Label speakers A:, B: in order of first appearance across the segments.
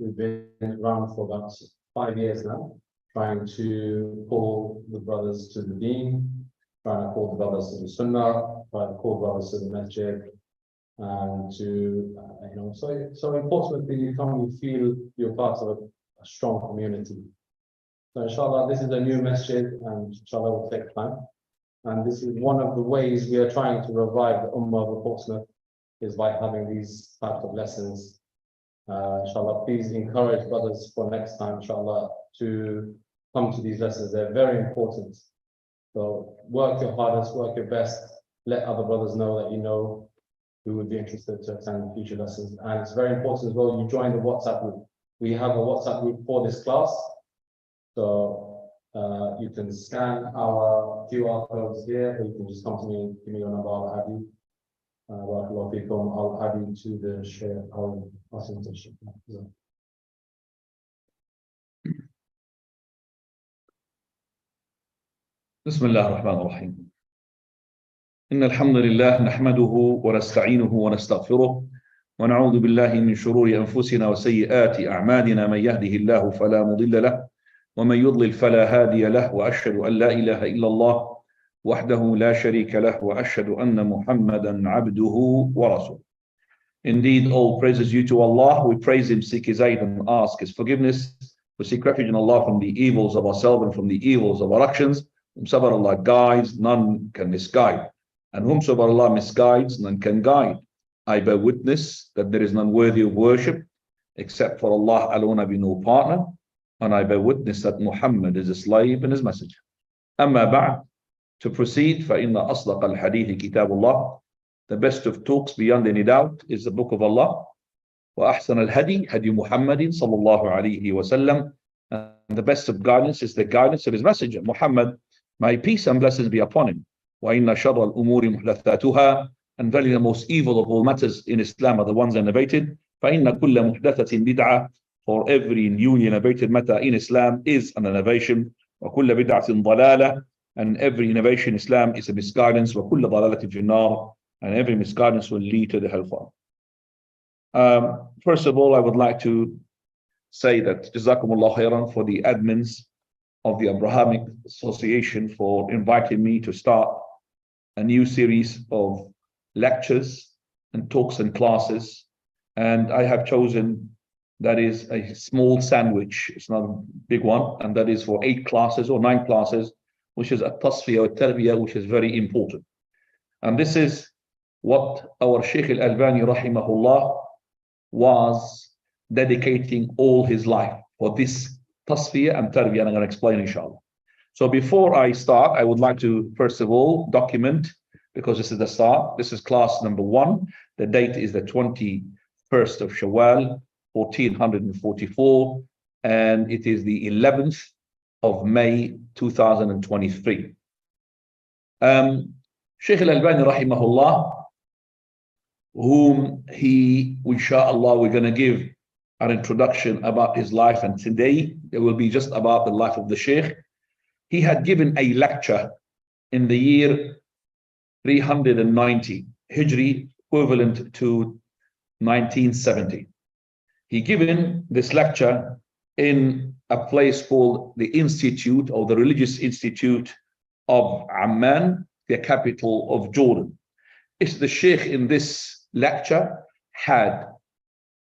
A: we've been around for about 5 years now, trying to call the brothers to the deen, trying to call the brothers to the sunnah, trying to call brothers to the masjid, and to, so important that you come and feel you're part of a strong community. So inshallah, this is a new masjid, and inshallah will take time. And this is one of the ways we are trying to revive the Ummah of Portsmouth, is by having these types of lessons. Inshallah, please encourage brothers for next time, inshallah, to come to these lessons. They're very important. So work your hardest, work your best, let other brothers know that you know who would be interested to attend future lessons. And it's very important as well, you join the WhatsApp group. We have a WhatsApp group for this class. So you can scan our QR codes here, or you can just come to me and give me your number, I'll add you. I'll add you to the share our presentation.
B: بسم الله الرحمن الرحيم. إن الحمد لله نحمده ونستعينه ونستغفره ونعوذ بالله من شرور أنفسنا وسيئات أعمالنا. من يهده الله فلا مضل له ومن يضلل فلا هادي له وأشهد أن لا إله إلا الله وحده لا شريك له وأشهد أن محمدا عبده ورسوله. Indeed, all praises due to Allah. We praise Him, seek His aid and ask His forgiveness. We seek refuge in Allah from the evils of ourselves and from the evils of our actions. Whomsoever Allah guides, none can misguide. And whomsoever Allah misguides, none can guide. I bear witness that there is none worthy of worship except for Allah alone, be no partner. And I bear witness that Muhammad is a slave and his messenger. Amma ba'd. To proceed, فَإِنَّ أَصْدَقَ الْحَدِيثِ كِتَابُ اللَّهِ. The best of talks beyond any doubt is the book of Allah. وَأَحْسَنَ الْهَدِي هَدِي مُحَمَّدٍ صَلَّى اللَّهُ عَلَيْهِ وَسَلَّمَ. And the best of guidance is the guidance of his messenger, Muhammad. May peace and blessings be upon him. وَإِنَّ شَرَّ الْأُمُورِ مُحْدَثَاتُهَا. And verily the most evil of all matters in Islam are the ones innovated. فَإِنَّ كُلَّ مُحْدَثَةٍ بِدْعَةٍ. For every newly innovated matter in Islam is an innovation. وَكُلَّ بِدْعَةٍ ضَلَالَةٍ. And every innovation in Islam is a misguidance. وَكُلَّ ضَلَالَةٍ فِي النَّارِ. And every misguidance will lead to the hellfire. First of all, I would like to say that Jazakumullah khairan for the admins of the Abrahamic Association for inviting me to start a new series of lectures and talks and classes. And I have chosen, that is a small sandwich, it's not a big one, and that is for 8 classes or 9 classes, which is Al-Tasfiyah, Al-Tarbiyah, which is very important. And this is what our Shaykh Al-Albani rahimahullah was dedicating all his life for this Tasfiyah and Tarbiyah, and I'm going to explain inshallah. So before I start, I would like to first of all document, because this is the start, this is class number 1. The date is the 21st of Shawwal, 1444, and it is the 11th of May 2023. Shaykh Al-Albani rahimahullah, whom inshallah we're going to give an introduction about his life, and today it will be just about the life of the Shaykh. He had given a lecture in the year 390 Hijri, equivalent to 1970. He given this lecture in a place called the Institute, or the Religious Institute of Amman, the capital of Jordan. It's the Shaykh in this lecture had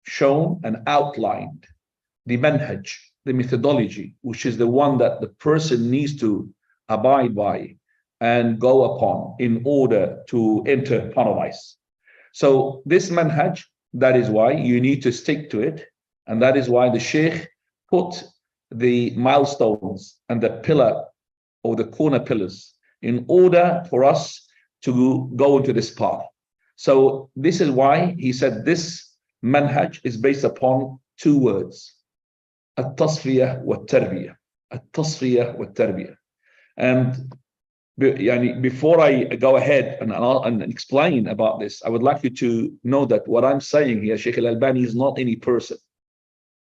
B: shown and outlined the manhaj, the methodology, which is the one that the person needs to abide by and go upon in order to enter paradise. So this manhaj, that is why you need to stick to it, and that is why the Shaykh put the milestones and the pillar or the corner pillars in order for us to go into this path. So this is why he said this manhaj is based upon 2 words: Al-Tasfiyah wa Al-Tarbiyah. Al-Tasfiyah wa Al-Tarbiyah. And before I go ahead and explain about this, I would like you to know that what I'm saying here, Shaykh Al-Albani is not any person.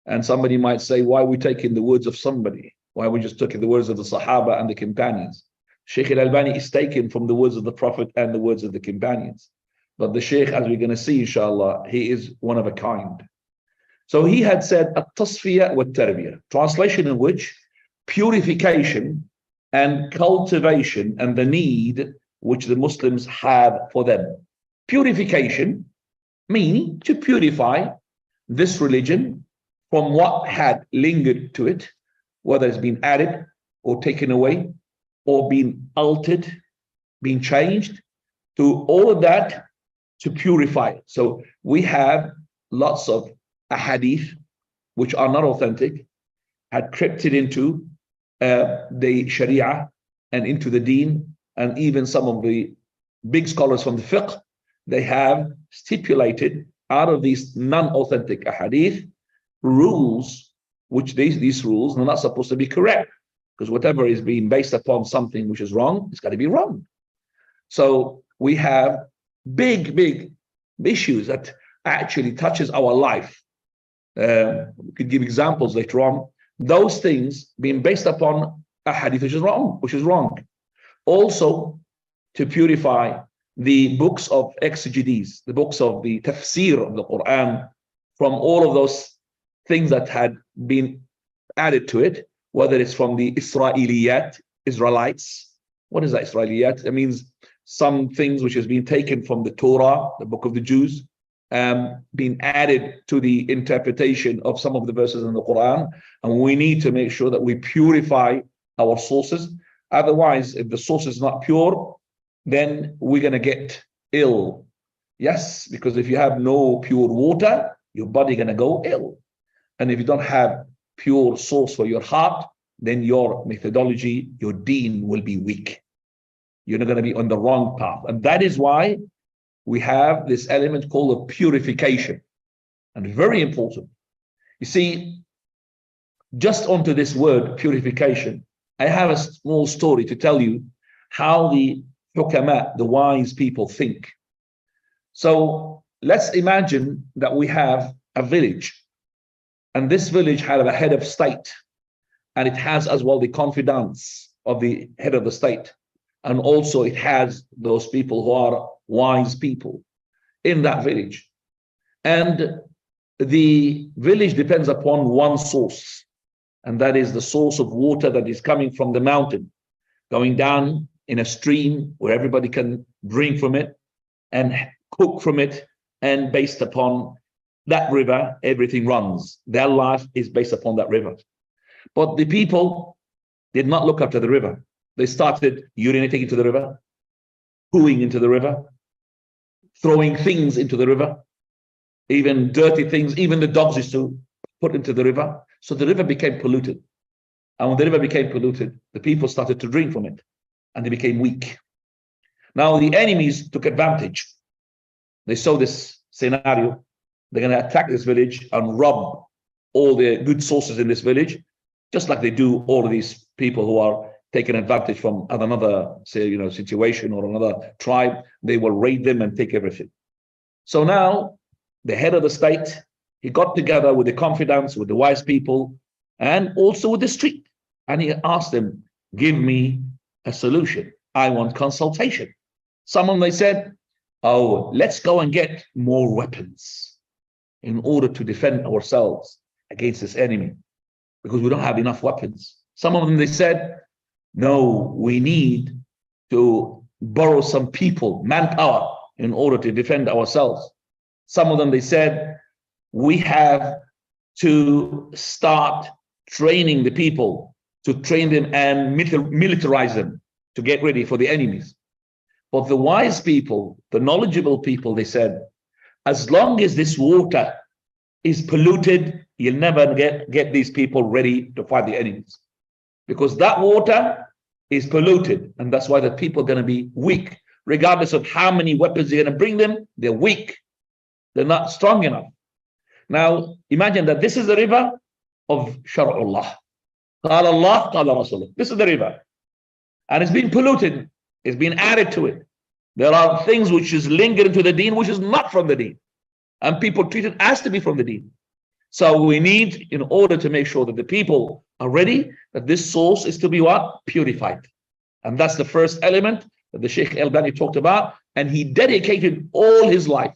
B: And somebody might say, why are we taking the words of somebody? Why are we just taking the words of the Sahaba and the companions? Shaykh Al-Albani is taken from the words of the Prophet and the words of the companions. But the Shaykh, as we're going to see inshallah, he is one of a kind. So he had said Al-Tasfiyah wa Al-Tarbiyah, translation in which purification and cultivation and the need which the Muslims have for them. Purification, meaning to purify this religion from what had lingered to it, whether it's been added or taken away or been altered, been changed, to all of that to purify it. So we have lots of ahadith which are not authentic, had crept into the Sharia and into the Deen, and even some of the big scholars from the fiqh, they have stipulated out of these non-authentic ahadith rules, which these rules are not supposed to be correct, because whatever is being based upon something which is wrong, it's got to be wrong. So we have big issues that actually touches our life. We could give examples later on. Those things being based upon a hadith which is wrong. Also, to purify the books of exegesis, the books of the tafsir of the Quran, from all of those things that had been added to it, whether it's from the Israeliyat, Israelites. What is that, Israeliyat? It means some things which has been taken from the Torah, the book of the Jews, being added to the interpretation of some of the verses in the Quran. And we need to make sure that we purify our sources. Otherwise, if the source is not pure, then we're going to get ill. Yes, because if you have no pure water, your body going to go ill. And if you don't have pure source for your heart, then your methodology, your deen will be weak. You're not going to be on the wrong path. And that is why we have this element called a purification. And very important. You see, just onto this word purification, I have a small story to tell you how the hukama, the wise people, think. So let's imagine that we have a village, and this village had a head of state, and it has as well the confidants of the head of the state, and also it has those people who are wise people in that village. And the village depends upon one source, and that is the source of water that is coming from the mountain, going down in a stream where everybody can drink from it and cook from it, and based upon that river, everything runs. Their life is based upon that river. But the people did not look after the river. They started urinating into the river, pooing into the river, throwing things into the river, even dirty things, even the dogs used to put into the river. So the river became polluted. And when the river became polluted, the people started to drink from it, and they became weak. Now the enemies took advantage. They saw this scenario. They're going to attack this village and rob all the good sources in this village, just like they do all of these people who are taking advantage from another, say, situation or another tribe. They will raid them and take everything. So now the head of the state, he got together with the confidants, with the wise people, and also with the street. And he asked them, give me a solution. I want consultation. Some of them, they said, oh, let's go and get more weapons in order to defend ourselves against this enemy, because we don't have enough weapons. Some of them, they said, no, we need to borrow some people, manpower, in order to defend ourselves. Some of them, they said, we have to start training the people, to train them and militarize them to get ready for the enemies. But the wise people, the knowledgeable people, they said, as long as this water is polluted, you'll never get these people ready to fight the enemies. Because that water is polluted, and that's why the people are going to be weak. Regardless of how many weapons you're going to bring them, they're weak. They're not strong enough. Now, imagine that this is the river of Shar'ullah. Qala Allah, qala Rasulullah. This is the river. And it's been polluted. It's been added to it. There are things which is lingered into the deen, which is not from the deen. And people treat it as to be from the deen. So we need, in order to make sure that the people are ready, that this source is to be what? Purified. And that's the first element that the Sheikh Al-Bani talked about. And he dedicated all his life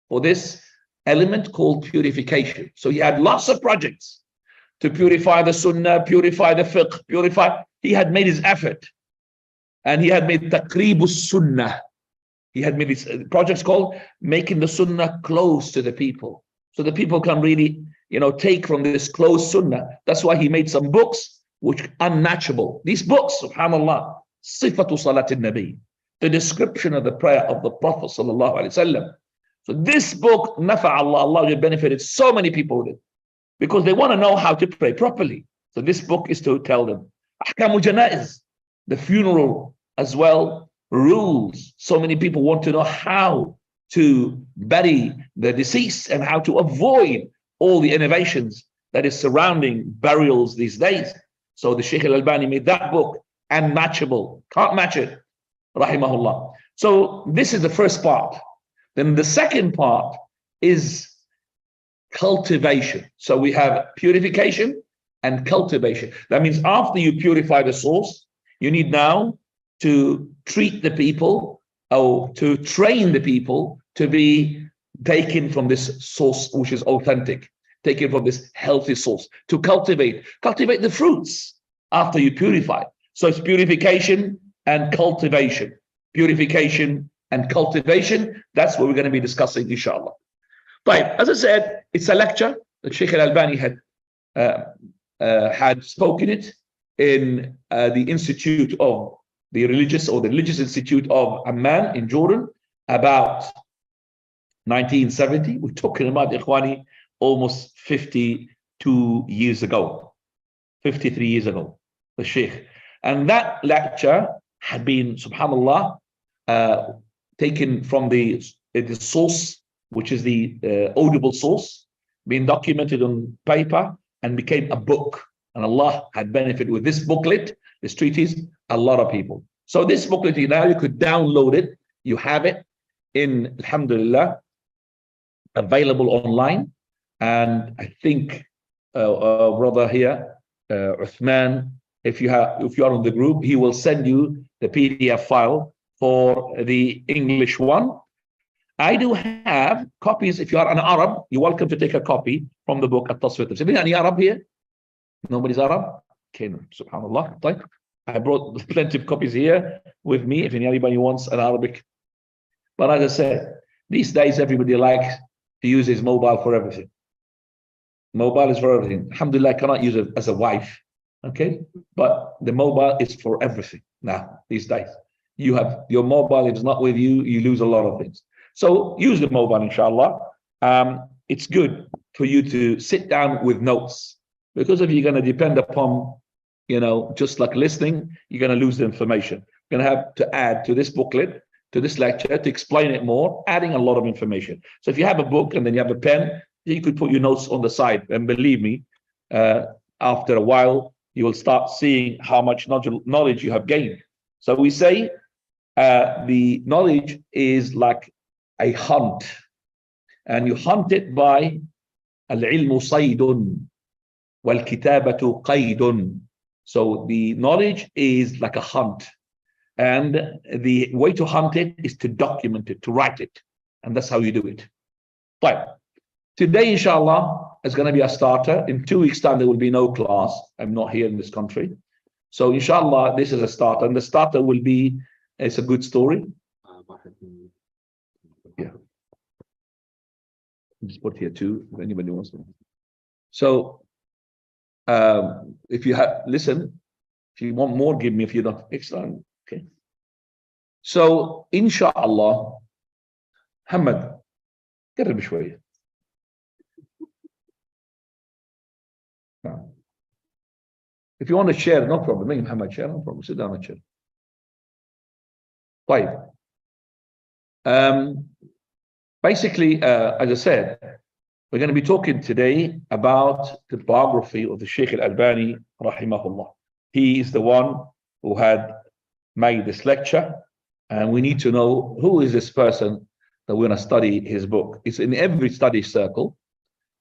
B: for this element called purification. So he had lots of projects to purify the sunnah, purify the fiqh, purify. He had made his effort. And he had made taqribus sunnah. He had made these projects called making the sunnah close to the people. So the people can really, take from this close sunnah. That's why he made some books which are unmatchable. These books, subhanAllah, Sifatu Salatin Nabi, the description of the prayer of the Prophet sallallahu alaihi wasallam. So this book, Allah benefited so many people with it because they want to know how to pray properly. So this book is to tell them. Ahkamul Janaiz, the funeral as well, rules. So many people want to know how to bury the deceased and how to avoid all the innovations that is surrounding burials these days. So the Shaykh Al-Albani made that book unmatchable. Can't match it. Rahimahullah. So this is the first part. Then the second part is cultivation. So we have purification and cultivation. That means after you purify the source, you need now to treat the people or to train the people to be taken from this source which is authentic, taken from this healthy source, to cultivate the fruits after you purify. So it's purification and cultivation. Purification and cultivation. That's what we're going to be discussing, inshallah. But as I said, it's a lecture that Shaykh Al-Albani had spoken it in the Institute of the Religious Institute of Amman in Jordan about 1970. We're talking about Ikhwani almost 52 years ago, 53 years ago, the Shaykh. And that lecture had been, subhanAllah, taken from the source, which is the audible source, being documented on paper and became a book. And Allah had benefited with this booklet, this treatise, a lot of people. So this booklet, now you could download it. You have it in, alhamdulillah, available online. And I think, brother here, Uthman, if you are on the group, he will send you the PDF file for the English one. I do have copies. If you are an Arab, you're welcome to take a copy from the book Al-Tasfiyah. Is there any Arab here? Nobody's Arab? Okay, subhanAllah. I brought plenty of copies here with me if anybody wants an Arabic. But as I said, these days everybody likes to use his mobile for everything. Mobile is for everything. Alhamdulillah, I cannot use it as a wife. Okay, but the mobile is for everything now these days. You have your mobile, if it's not with you, you lose a lot of things. So use the mobile, inshallah. It's good for you to sit down with notes, because if you're going to depend upon, just like listening, you're going to lose the information. You're going to have to add to this booklet, to this lecture, to explain it more, adding a lot of information. So if you have a book and then you have a pen, you could put your notes on the side. And believe me, after a while, you will start seeing how much knowledge you have gained. So we say the knowledge is like a hunt, and you hunt it by al-ilmu saydun wal-kitabatu qaydun. So the knowledge is like a hunt, and the way to hunt it is to document it, to write it, and that's how you do it. But today, inshallah, is going to be a starter. In 2 weeks' time, there will be no class. I'm not here in this country. So inshallah, this is a starter. And the starter will be, it's a good story. Yeah. Just put here too, if anybody wants to. So if you have, listen, if you want more, give me. If you don't, excellent. Okay. So inshallah, Muhammad, قرب شوية. If you want to share, no problem. Make Muhammad share, no problem. Sit down and share. Right. Basically, as I said, we're going to be talking today about the biography of the Shaykh Al-Albani, rahimahullah. He is the one who had made this lecture, and we need to know who is this person that we're going to study his book. It's in every study circle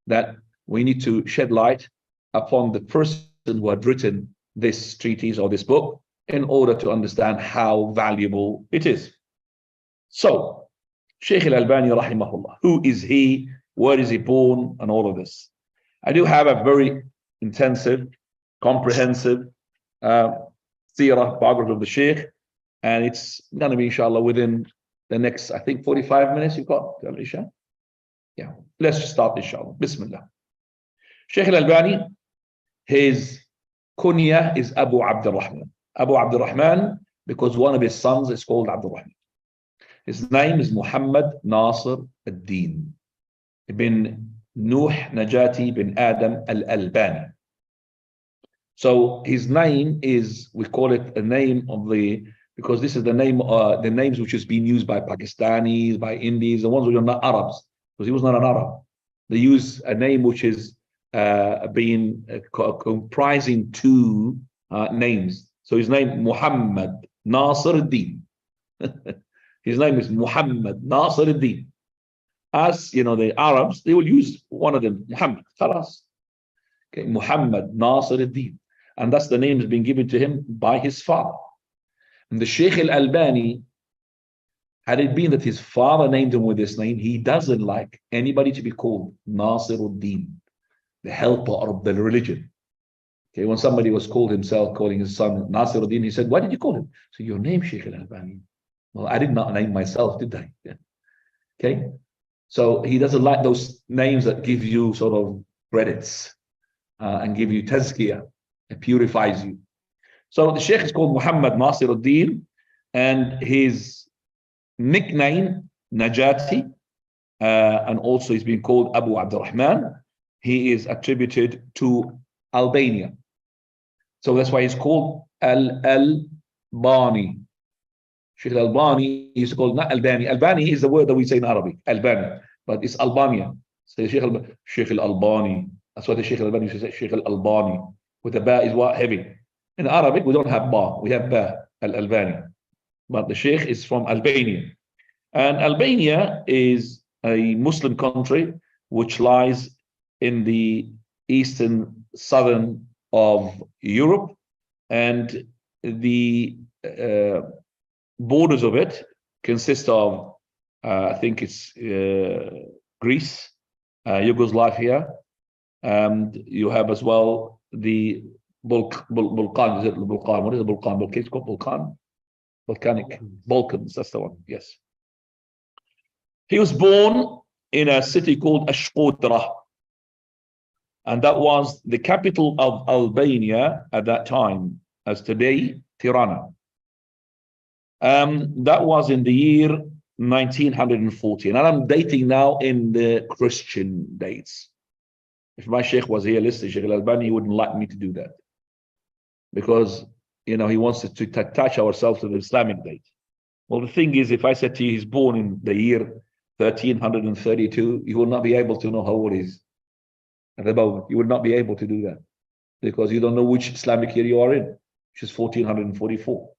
B: that we need to shed light upon the person who had written this treatise or this book in order to understand how valuable it is. So, Shaykh Al-Albani rahimahullah, who is he where is he born, and all of this. I do have a very intensive, comprehensive seerah biography of the Sheikh, and it's going to be, inshallah, within the next, I think, 45 minutes. You've got, Isha? Yeah, let's just start, inshallah. Bismillah. Sheikh Al-Albani, his kunya is Abu Abdurrahman. Abu Abdurrahman, because one of his sons is called Abdurrahman. His name is Muhammad Nasir ad-Din ibn Nuh Najati bin Adam Al-Albani. So his name is, we call it a name of the, because this is the name, the names which is being used by Pakistanis, by Indians, the ones who are not Arabs, because he was not an Arab. They use a name which is comprising two names. So his name Muhammad Nasir ad-Din. His name is Muhammad Nasir ad-Din. As you know, the Arabs, they will use one of them, Muhammad. Khalas. Okay, Muhammad Nasir ad-Din. And that's the name that's been given to him by his father. And the Sheikh Al-Albani, had it been that his father named him with this name, he doesn't like anybody to be called Nasir ad-Din, the helper of the religion. Okay, when somebody was calling his son Nasir ad-Din, he said, why did you call him? So your name, Sheikh Al-Albani. Well, I did not name myself, did I? Yeah. Okay. So he doesn't like those names that give you sort of credits and give you tazkiyah. It purifies you. So the Sheikh is called Muhammad Nasir ad-Din, and his nickname, Najati, and also he's been called Abu Abdurrahman. He is attributed to Albania. So that's why he's called Al-Albani. Sheikh Al-Albani is called not Albani. Albani is the word that we say in Arabic, Albani, but it's Albania. So Sheikh Al-Albani. That's why the Sheikh Al-Albani says Sheikh Al-Albani. With the ba is what? Heavy. In Arabic, we don't have ba, we have ba, Al-Albani. But the Sheikh is from Albania. And Albania is a Muslim country which lies in the eastern, southern of Europe. And the borders of it consist of, I think it's Greece, Yugoslavia, and you have as well the Balkan. Is it Balkan? What is the Balkan? It's called Balkan? Volcanic. Balkans, that's the one, yes. He was born in a city called Ashqotra, and that was the capital of Albania at that time, as today, Tirana. That was in the year 1914, and I'm dating now in the Christian dates. If my Sheikh was here listening, Sheikh Al-Albani, he wouldn't like me to do that, because he wants to attach ourselves to the Islamic date. Well, the thing is, if I said to you he's born in the year 1332, you will not be able to know how old he is at the moment. You would not be able to do that, because you don't know which Islamic year you are in, which is 1444.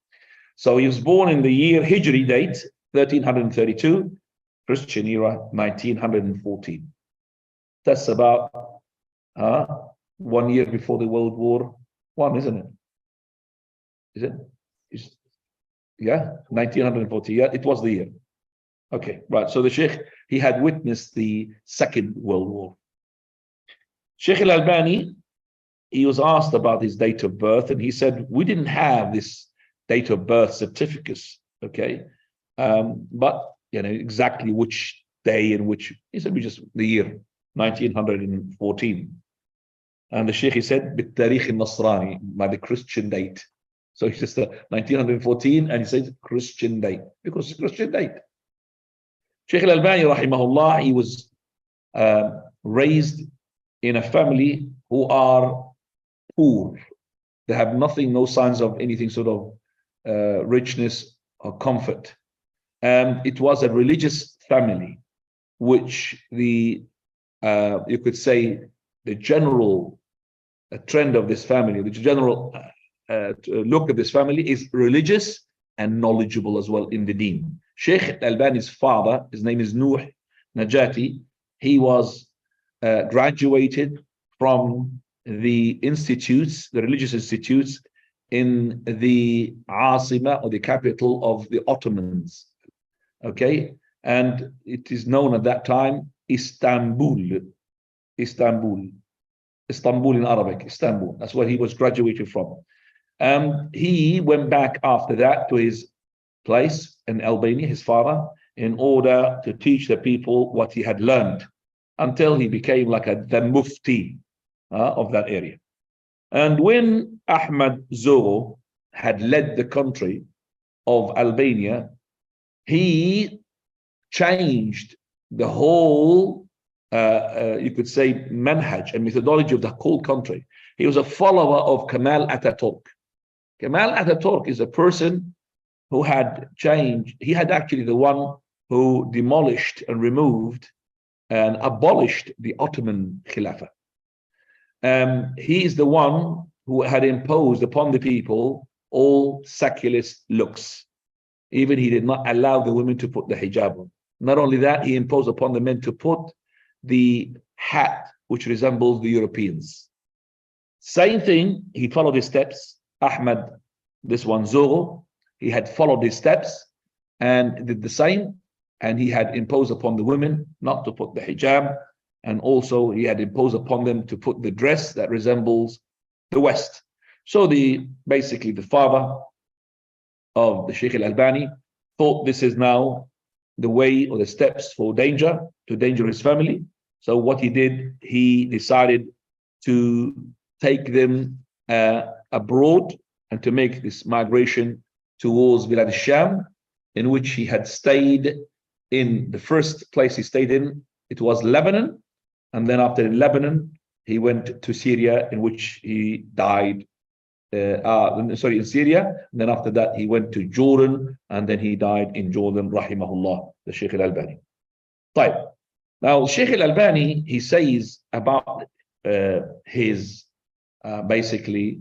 B: So he was born in the year Hijri date, 1332, Christian era, 1914. That's about 1 year before the World War I, isn't it? Is it? Yeah, 1940. Yeah, it was the year. Okay, right. So the Sheikh, he had witnessed the Second World War. Sheikh Al-Albani, he was asked about his date of birth, and he said, we didn't have this date of birth certificates, okay? But, exactly which day and which, he said, we just, the year, 1914. And the Sheikh, he said, بِالتَّارِيخِ النَّصْرَانِي, by the Christian date. So he says 1914, and he says Christian date, because it's a Christian date. Sheikh Al-Albani, rahimahullah, he was raised in a family who are poor. They have nothing, no signs of anything sort of richness or comfort. It was a religious family, which you could say the general trend of this family, the general look of this family is religious and knowledgeable as well in the deen. Sheikh Al-Albani's father, his name is Nuh Najati, he was graduated from the institutes, the religious institutes in the Asima, or the capital of the Ottomans. Okay, and it is known at that time, Istanbul. Istanbul. Istanbul in Arabic, Istanbul. That's where he was graduated from. He went back after that to his place in Albania, his father, in order to teach the people what he had learned until he became like the mufti of that area. And when Ahmad Zogo had led the country of Albania, he changed the whole, you could say, manhaj and methodology of the whole country. He was a follower of Kemal Ataturk. Kemal Ataturk is a person who had changed. He had actually the one who demolished and removed and abolished the Ottoman Khilafah. He is the one who had imposed upon the people all secularist looks. Even he did not allow the women to put the hijab on. Not only that, he imposed upon the men to put the hat, which resembles the Europeans. Same thing, he followed his steps. Ahmad, this one, Zogo, he had followed his steps and did the same. And he had imposed upon the women not to put the hijab. And also he had imposed upon them to put the dress that resembles the West. So basically the father of the Sheikh Al-Albani thought this is now the way or the steps for danger to dangerous family. So what he did, he decided to take them abroad and to make this migration towards Bilad al-Sham, in which he had stayed. In the first place he stayed in, it was Lebanon. And then after Lebanon, he went to Syria, in which he died. In Syria. And then after that, he went to Jordan, and then he died in Jordan, rahimahullah, the Sheikh Al-Albani. Right. Now, Sheikh Al-Albani, he says about his basically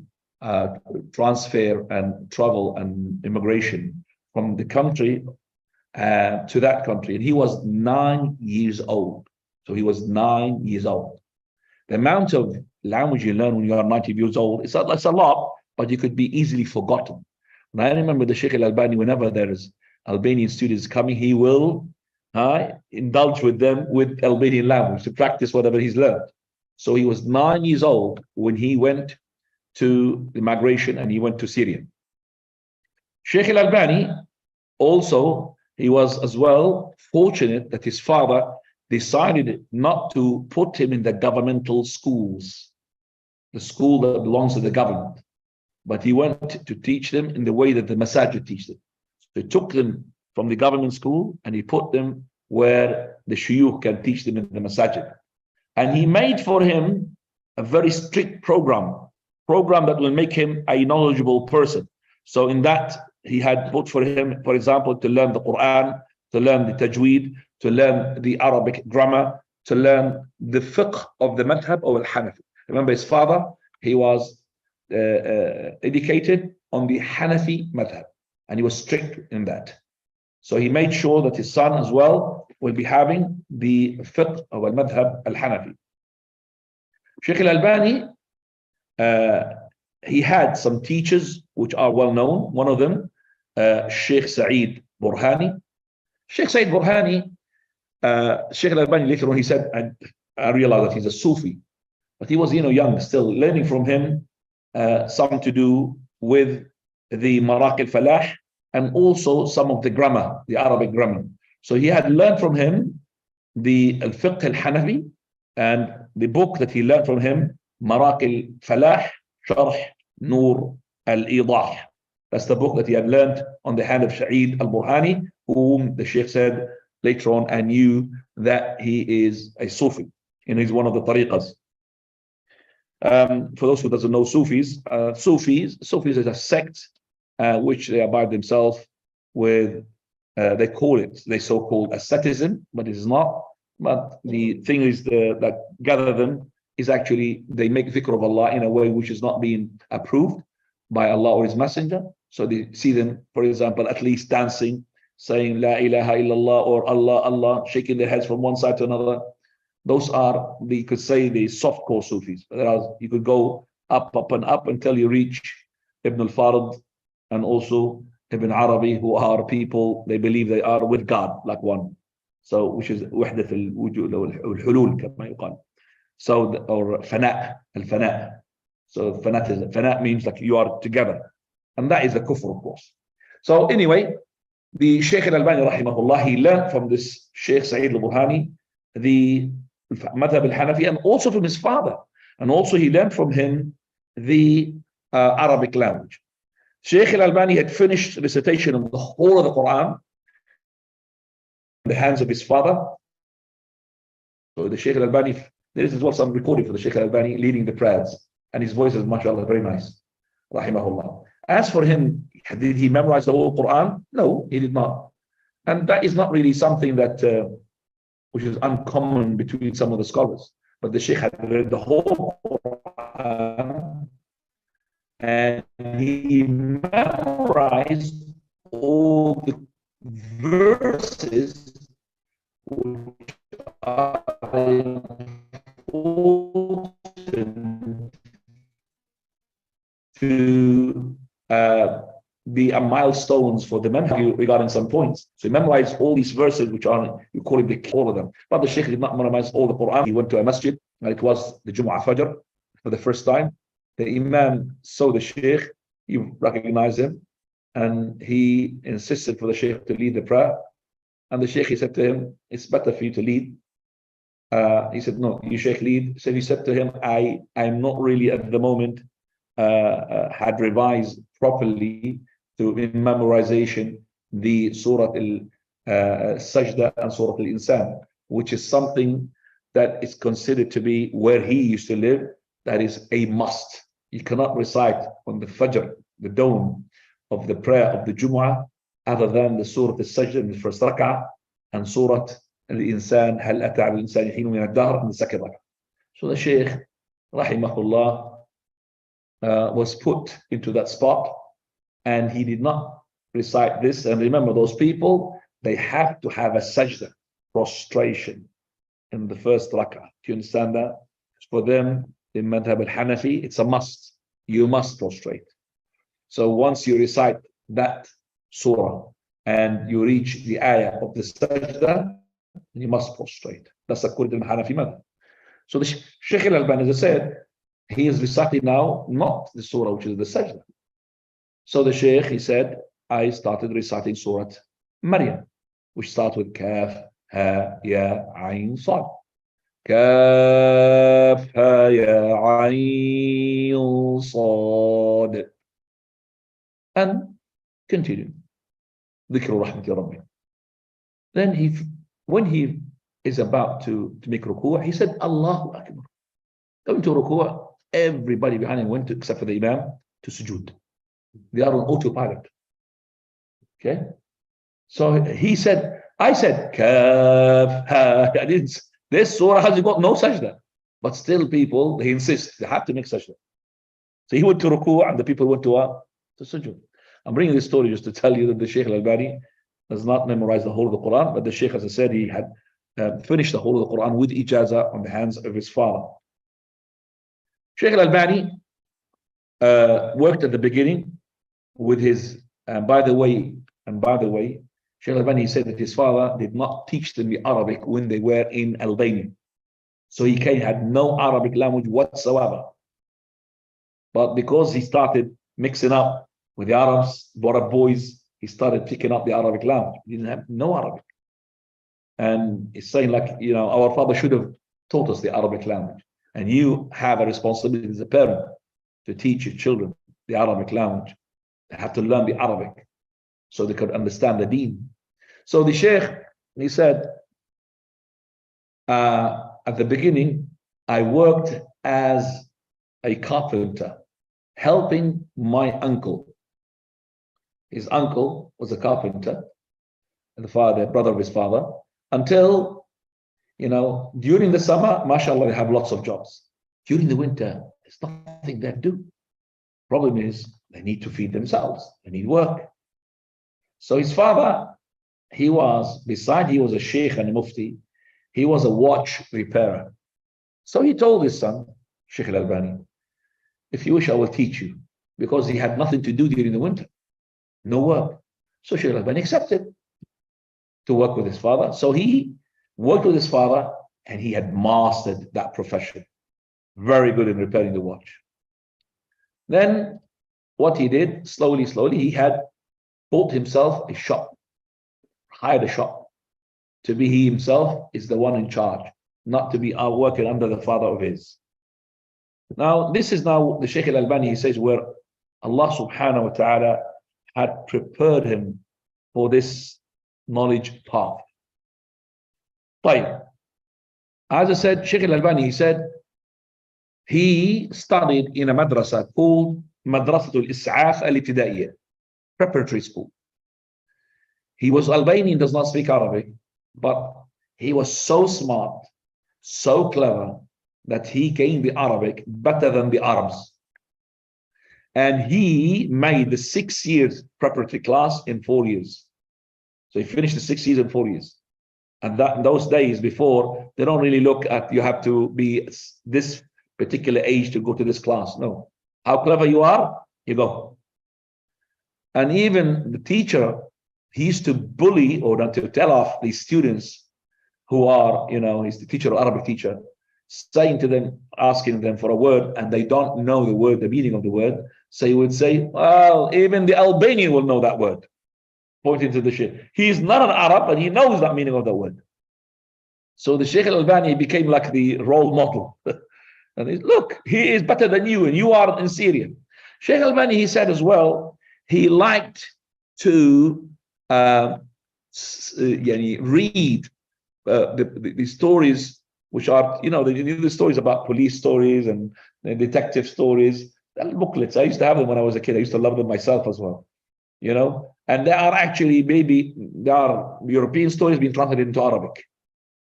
B: transfer and travel and immigration from the country to that country. And he was 9 years old. So he was 9 years old. The amount of language you learn when you are 90 years old, it's a lot, but you could be easily forgotten. And I remember the Sheikh Al-Albani, whenever there's Albanian students coming, he will indulge with them with Albanian language to practice whatever he's learned. So he was 9 years old when he went to the migration and he went to Syria. Sheikh Al-Albani also, he was as well fortunate that his father decided not to put him in the governmental schools, the school that belongs to the government, but he went to teach them in the way that the masajid teach them. So he took them from the government school and he put them where the shuyukh can teach them in the masajid. And he made for him a very strict program that will make him a knowledgeable person. So in that, he had put for him, for example, to learn the Quran, to learn the tajweed, to learn the Arabic grammar, to learn the fiqh of the madhab of Al-Hanafi. Remember, his father, he was educated on the Hanafi madhab, and he was strict in that. So he made sure that his son as well will be having the fiqh of al-madhab al-Hanafi. Sheikh Al-Albani, he had some teachers which are well known. One of them, Sheikh Saeed Burhani. Sheikh Saeed Burhani, Sheikh Al-Albani later on, he said, I realized that he's a Sufi, but he was, young, still learning from him some to do with the Maraq al-Falah and also some of the grammar, the Arabic grammar. So he had learned from him the al-Fiqh al-Hanafi, and the book that he learned from him, Maraq al-Falah, Sharh Nur al-Idah. That's the book that he had learned on the hand of Saeed al-Burhani, whom the Sheikh said later on, I knew that he is a Sufi, and he's one of the tariqas. For those who doesn't know Sufis is a sect which they abide themselves with, they so-called asceticism, but it is not. But the thing is that gather them is actually, they make dhikr of Allah in a way which is not being approved by Allah or His Messenger. So they see them, for example, at least dancing, saying La ilaha illallah or Allah, Allah, shaking their heads from one side to another. Those are, you could say, the soft-core Sufis. You could go up and up until you reach Ibn al-Farid and also Ibn Arabi, who are people, they believe they are with God, like one. So which is وحدة الوجود أو الحلول كما يقال. So or فناء الفناء. So فناء means like you are together, and that is the kufr, of course. So anyway, the Shaykh Al-Albani rahimahullah, he learned from this Shaykh Sa'id Al-Burhani the madhab al-Hanafi, and also from his father, and also he learned from him the Arabic language. Shaykh Al-Albani had finished recitation of the whole of the Quran in the hands of his father. So the Shaykh Al-Albani, there is as well some recording for the Shaykh Al-Albani leading the prayers, and his voice is mashallah very nice, rahimahullah. As for him, did he memorize the whole Quran? No, he did not. And that is not really something that which is uncommon between some of the scholars. But the Shaykh had read the whole Quran, and he memorized all the verses which are important to be a milestones for the memory regarding some points. So he memorized all these verses, which are, you call it the all of them. But the Shaykh did not memorize all the Quran. He went to a masjid, and it was the Jumu'ah Fajr for the first time. The Imam saw the Shaykh, he recognized him, and he insisted for the Shaykh to lead the prayer. And the Shaykh, he said to him, it's better for you to lead. He said, no, you Shaykh lead. So he said to him, I'm not really at the moment had revised properly to in memorization the Surah Al-Sajda and Surah Al-Insan, which is something that is considered to be where he used to live. That is a must. You cannot recite on the Fajr, the dawn of the prayer of the Jumu'ah, other than the Surah Al-Sajda in the first rak'ah and Surah Al-Insan, Hal Ata al-Insan Hinu min ad-Dahr in the second rak'ah. So the Shaykh, rahimahullah, was put into that spot, and he did not recite this. And remember, those people, they have to have a sajda, prostration, in the first rak'ah. Do you understand that? For them, in Madhab al-Hanafi, it's a must. You must prostrate. So once you recite that surah and you reach the ayah of the sajda, you must prostrate. That's according to the Hanafi madhab. So the Shaykh Al-Albani, as I said, he is reciting now not the surah which is the sajda. So the Shaykh, he said, I started reciting Surah Maryam, which starts with Kaf, Ha, Ya, Ayn, Sad. Kaf, Ha, Ya, Ayn, Sad. And continue. Dhikru Rahmati Rabbi. Then when he is about to make ruku', he said, Allahu Akbar. Coming to ruku', everybody behind him went to, except for the Imam, to sujood. They are on autopilot. Okay? So he said, I said, Kaf, Ha. This surah has got no sajda. But still people, they insist, they have to make sajda. So he went to ruku' and the people went to sujood. I'm bringing this story just to tell you that the Shaykh Al-Albani does not memorize the whole of the Quran, but the Shaykh, as I said, he had finished the whole of the Quran with ijazah on the hands of his father. Shaykh Al-Albani worked at the beginning with his, by the way, Shaykh Al-Albani said that his father did not teach them the Arabic when they were in Albania. So he had no Arabic language whatsoever. But because he started mixing up with the Arabs, Arab boys, he started picking up the Arabic language. He didn't have no Arabic. And he's saying, like, you know, our father should have taught us the Arabic language. And you have a responsibility as a parent to teach your children the Arabic language. They have to learn the Arabic so they could understand the deen. So the Shaykh, he said, at the beginning, I worked as a carpenter, helping my uncle. His uncle was a carpenter, and the brother of his father, until, you know, during the summer, mashallah, they have lots of jobs. During the winter, there's nothing they do. Problem is, they need to feed themselves. They need work. So his father, he was a sheikh and a mufti, he was a watch repairer. So he told his son, Shaykh Al-Albani, if you wish, I will teach you. Because he had nothing to do during the winter. No work. So Shaykh Al-Albani accepted. to work with his father. So he worked with his father and he had mastered that profession. Very good in repairing the watch. Then what he did, slowly, he had bought himself a shop, hired a shop to be he himself is the one in charge, not to be working under the father of his. Now, this is now the Shaykh Al-Albani, he says, where Allah subhanahu wa ta'ala had prepared him for this knowledge path. Fine. As I said, Shaykh Al-Albani, he said, he studied in a madrasa called Madrasatul Is'af Al-Ibtidaiyah, preparatory school. He was Albanian, does not speak Arabic, but he was so smart, so clever, that he came the Arabic better than the Arabs. And he made the 6 years preparatory class in 4 years. So he finished the 6 years in 4 years. And that in those days before, they don't really look at you have to be this particular age to go to this class. No. How clever you are, you go. And even the teacher, he used to bully or not to tell off these students who are, he's the teacher, Arabic teacher, saying to them, asking them for a word, and they don't know the word, the meaning of the word. So he would say, well, even the Albanian will know that word, pointing to the Sheikh. He's not an Arab, and he knows that meaning of the word. So the Sheikh Al-Albani became like the role model. And he, look, he is better than you, and you are in Syria. Sheikh Al-Albani, he said as well, he liked to read the stories which are, the stories about police stories and detective stories, booklets. I used to have them when I was a kid. I used to love them myself as well, and they are actually there are European stories being translated into Arabic,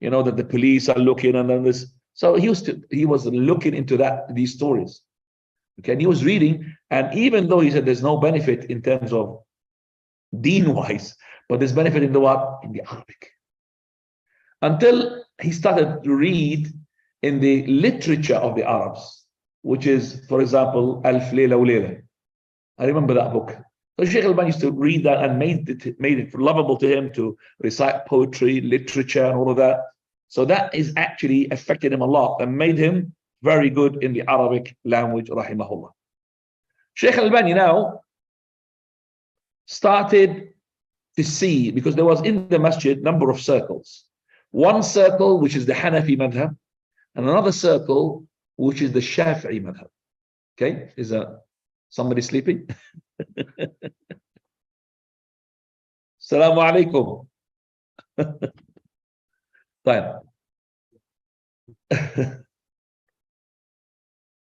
B: that the police are looking and then this. So he was looking into these stories. Okay, and he was reading, and even though he said there's no benefit in terms of deen-wise, but there's benefit in the what? In the Arabic. Until he started to read in the literature of the Arabs, which is, for example, Alf Layla wa Layla. I remember that book. So Shaykh Al-Albani used to read that and made it lovable to him to recite poetry, literature, and all of that. So that is actually affected him a lot and made him very good in the Arabic language, rahimahullah. Shaykh Al-Albani now started to see, because there was in the masjid number of circles. One circle, which is the Hanafi madhab, and another circle, which is the Shafi'i madhab. Okay, is somebody sleeping? Assalamu alaikum. طيب.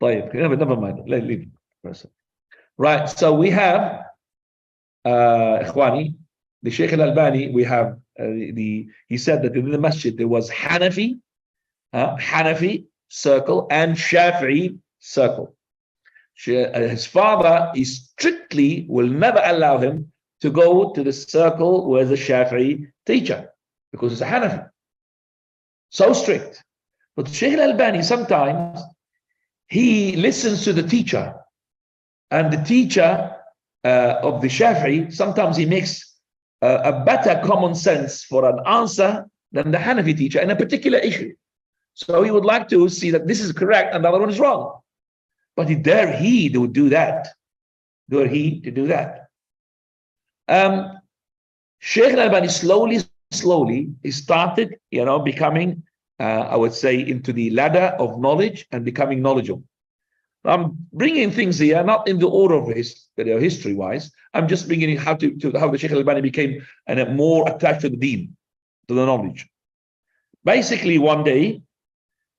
B: طيب, never mind. Leave. Right, so we have Ikhwani, the Shaykh Al-Albani, we have he said that in the masjid there was Hanafi circle and Shafi'i circle. His father, he strictly will never allow him to go to the circle where the Shafi'i teacher, because it's a Hanafi. So strict. But Shaykh Al-Albani, sometimes he listens to the teacher, and the teacher of the Shafi'i, sometimes he makes a better common sense for an answer than the Hanafi teacher in a particular issue. So he would like to see that this is correct and the other one is wrong. But dare he to do that? Dare he to do that? Shaykh Al-Albani slowly, he started, becoming, I would say, into the ladder of knowledge and becoming knowledgeable. I'm bringing things here, not in the order of history-wise. I'm just bringing in how the Shaykh Al-Albani became more attached to the deen, to the knowledge. Basically, one day,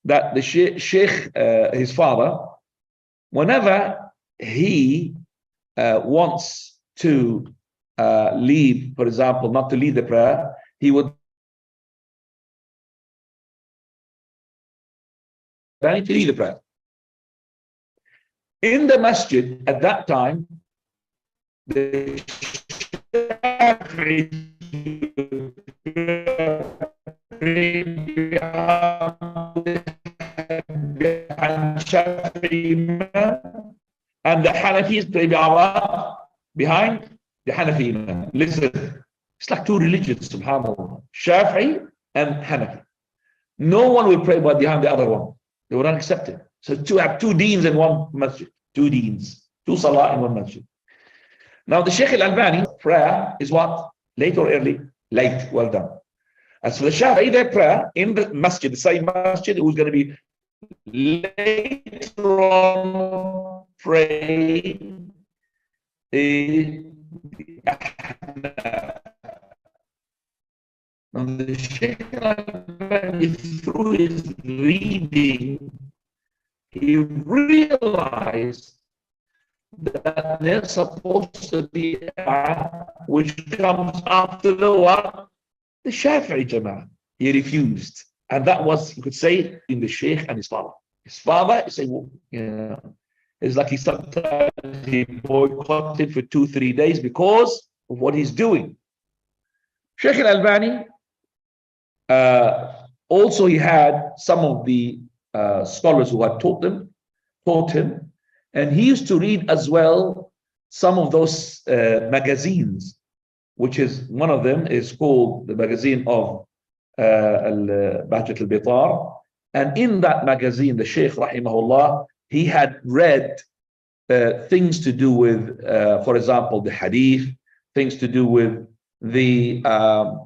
B: that the Sheikh, his father, whenever he wants to leave, for example, not to lead the prayer, he would to lead the prayer. In the masjid at that time, the and the Hanafis pray behind the Hanafi. Listen, It's like two religions, subhanAllah. Shafi'i and Hanafi. No one will pray behind the other one. They will not accept it. So to have two deens in one masjid, two deens, two salah in one masjid. Now the Shaykh Al-Albani prayer is what? Late or early? Late. Well done. As for the Shafi'i, their prayer in the masjid, the same masjid, it was going to be later on pray. Now the Shaykh Al-Albani, through his reading, he realized that there's supposed to be a which comes after the what? The Shafi'i Jama'ah. He refused. And that was, you could say, in the Shaykh and his father. His father, say, well, you know, it's like he boycotted for 2-3 days because of what he's doing. Shaykh Al-Albani, also he had some of the scholars who had taught him, and he used to read as well some of those magazines, which is one of them is called the magazine of Bahjat al-Bitar. And in that magazine, the Shaykh rahimahullah, he had read things to do with, for example, the hadith, things to do with the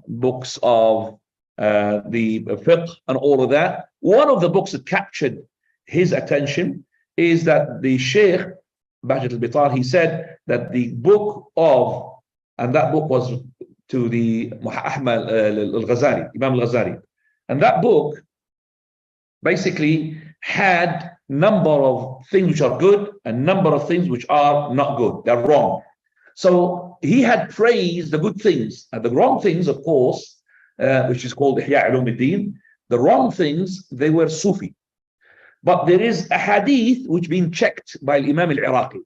B: books of the fiqh and all of that. One of the books that captured his attention is that the Shaykh Bahjat al-Bitar, he said that the book of, and that book was to the Ahmad al-Ghazali, Imam al-Ghazali, and that book basically had number of things which are good and number of things which are not good. They're wrong. So he had praised the good things, and the wrong things, of course, which is called Ihya Ulumuddin. The wrong things, they were Sufi. But there is a hadith which been checked by Imam al-Iraqi.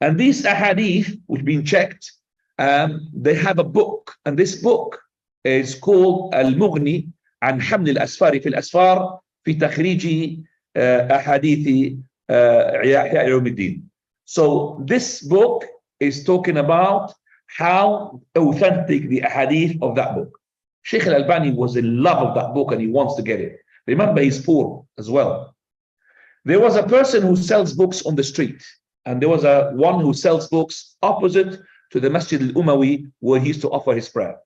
B: And these ahadith which been checked, they have a book. And this book is called Al-Mughni an Haml al-Asfari fi al-Asfar fi takhriji ahadithi Ihya Ulumuddin. So this book is talking about how authentic the ahadith of that book. Shaykh Al-Albani was in love of that book and he wants to get it. Remember, he's poor as well. There was a person who sells books on the street, and there was one who sells books opposite to the Masjid al-Umawi where he used to offer his prayer.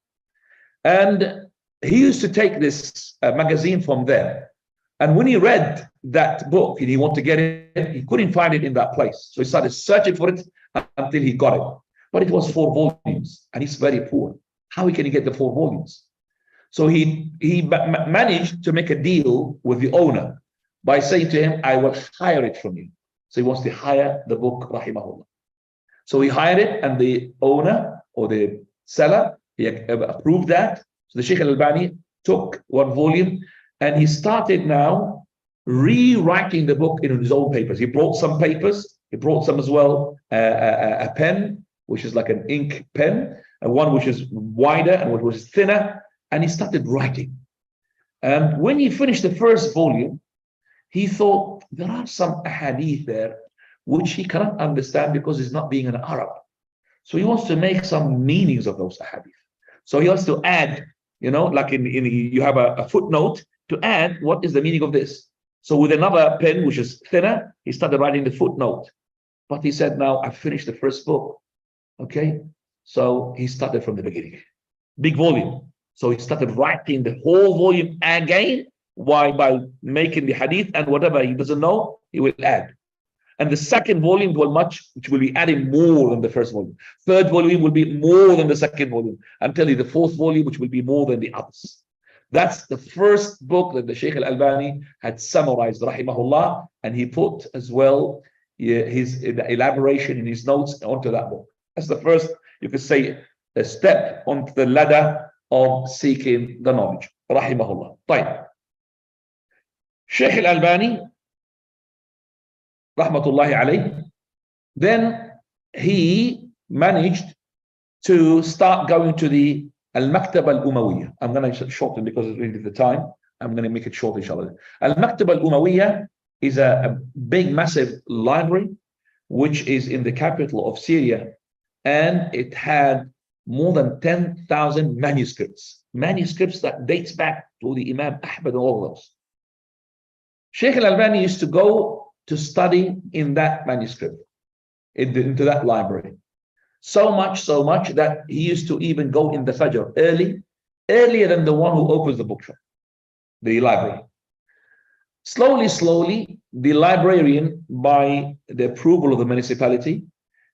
B: And he used to take this magazine from there. And when he read that book and he wanted to get it, he couldn't find it in that place. So he started searching for it until he got it. But it was 4 volumes and he's very poor. How can he get the 4 volumes? So he managed to make a deal with the owner by saying to him, I will hire it from you. So he wants to hire the book, rahimahullah. So he hired it, and the owner or the seller, he approved that. So the Shaykh Al-Albani took 1 volume and he started now rewriting the book in his own papers. He brought some papers, he brought some as well, a pen, which is like an ink pen, and one which is wider and one which is thinner, and he started writing. And when he finished the first volume, he thought there are some ahadith there which he cannot understand because he's not being an Arab. So he wants to make some meanings of those ahadith. So he wants to add, you know, like you have a footnote to add what is the meaning of this. So with another pen, which is thinner, he started writing the footnote. But he said, now I've finished the first book. Okay. So he started from the beginning. Big volume. So he started writing the whole volume again. Why? By making the hadith, and whatever he doesn't know, he will add. And the second volume which will be adding more than the first volume. Third volume will be more than the second volume, until the 4th volume, which will be more than the others. That's the first book that the Shaykh Al-Albani had summarized, rahimahullah, and he put as well his elaboration in his notes onto that book. That's the first, you could say, a step onto the ladder of seeking the knowledge, rahimahullah. طيب. Shaykh Al-Albani, rahmatullahi alayh, then he managed to start going to the Al-Maktab Al-Umawiyyah. I'm going to shorten because it's really the time. I'm going to make it short, inshallah. Al-Maktab Al-Umawiyyah is a big, massive library which is in the capital of Syria, and it had more than 10,000 manuscripts that dates back to the Imam Ahmad and all those. Sheikh Al-Albani used to go to study in that manuscript, into that library. So much that he used to even go in the Fajr earlier than the one who opens the bookshop, the library. Slowly, the librarian, by the approval of the municipality,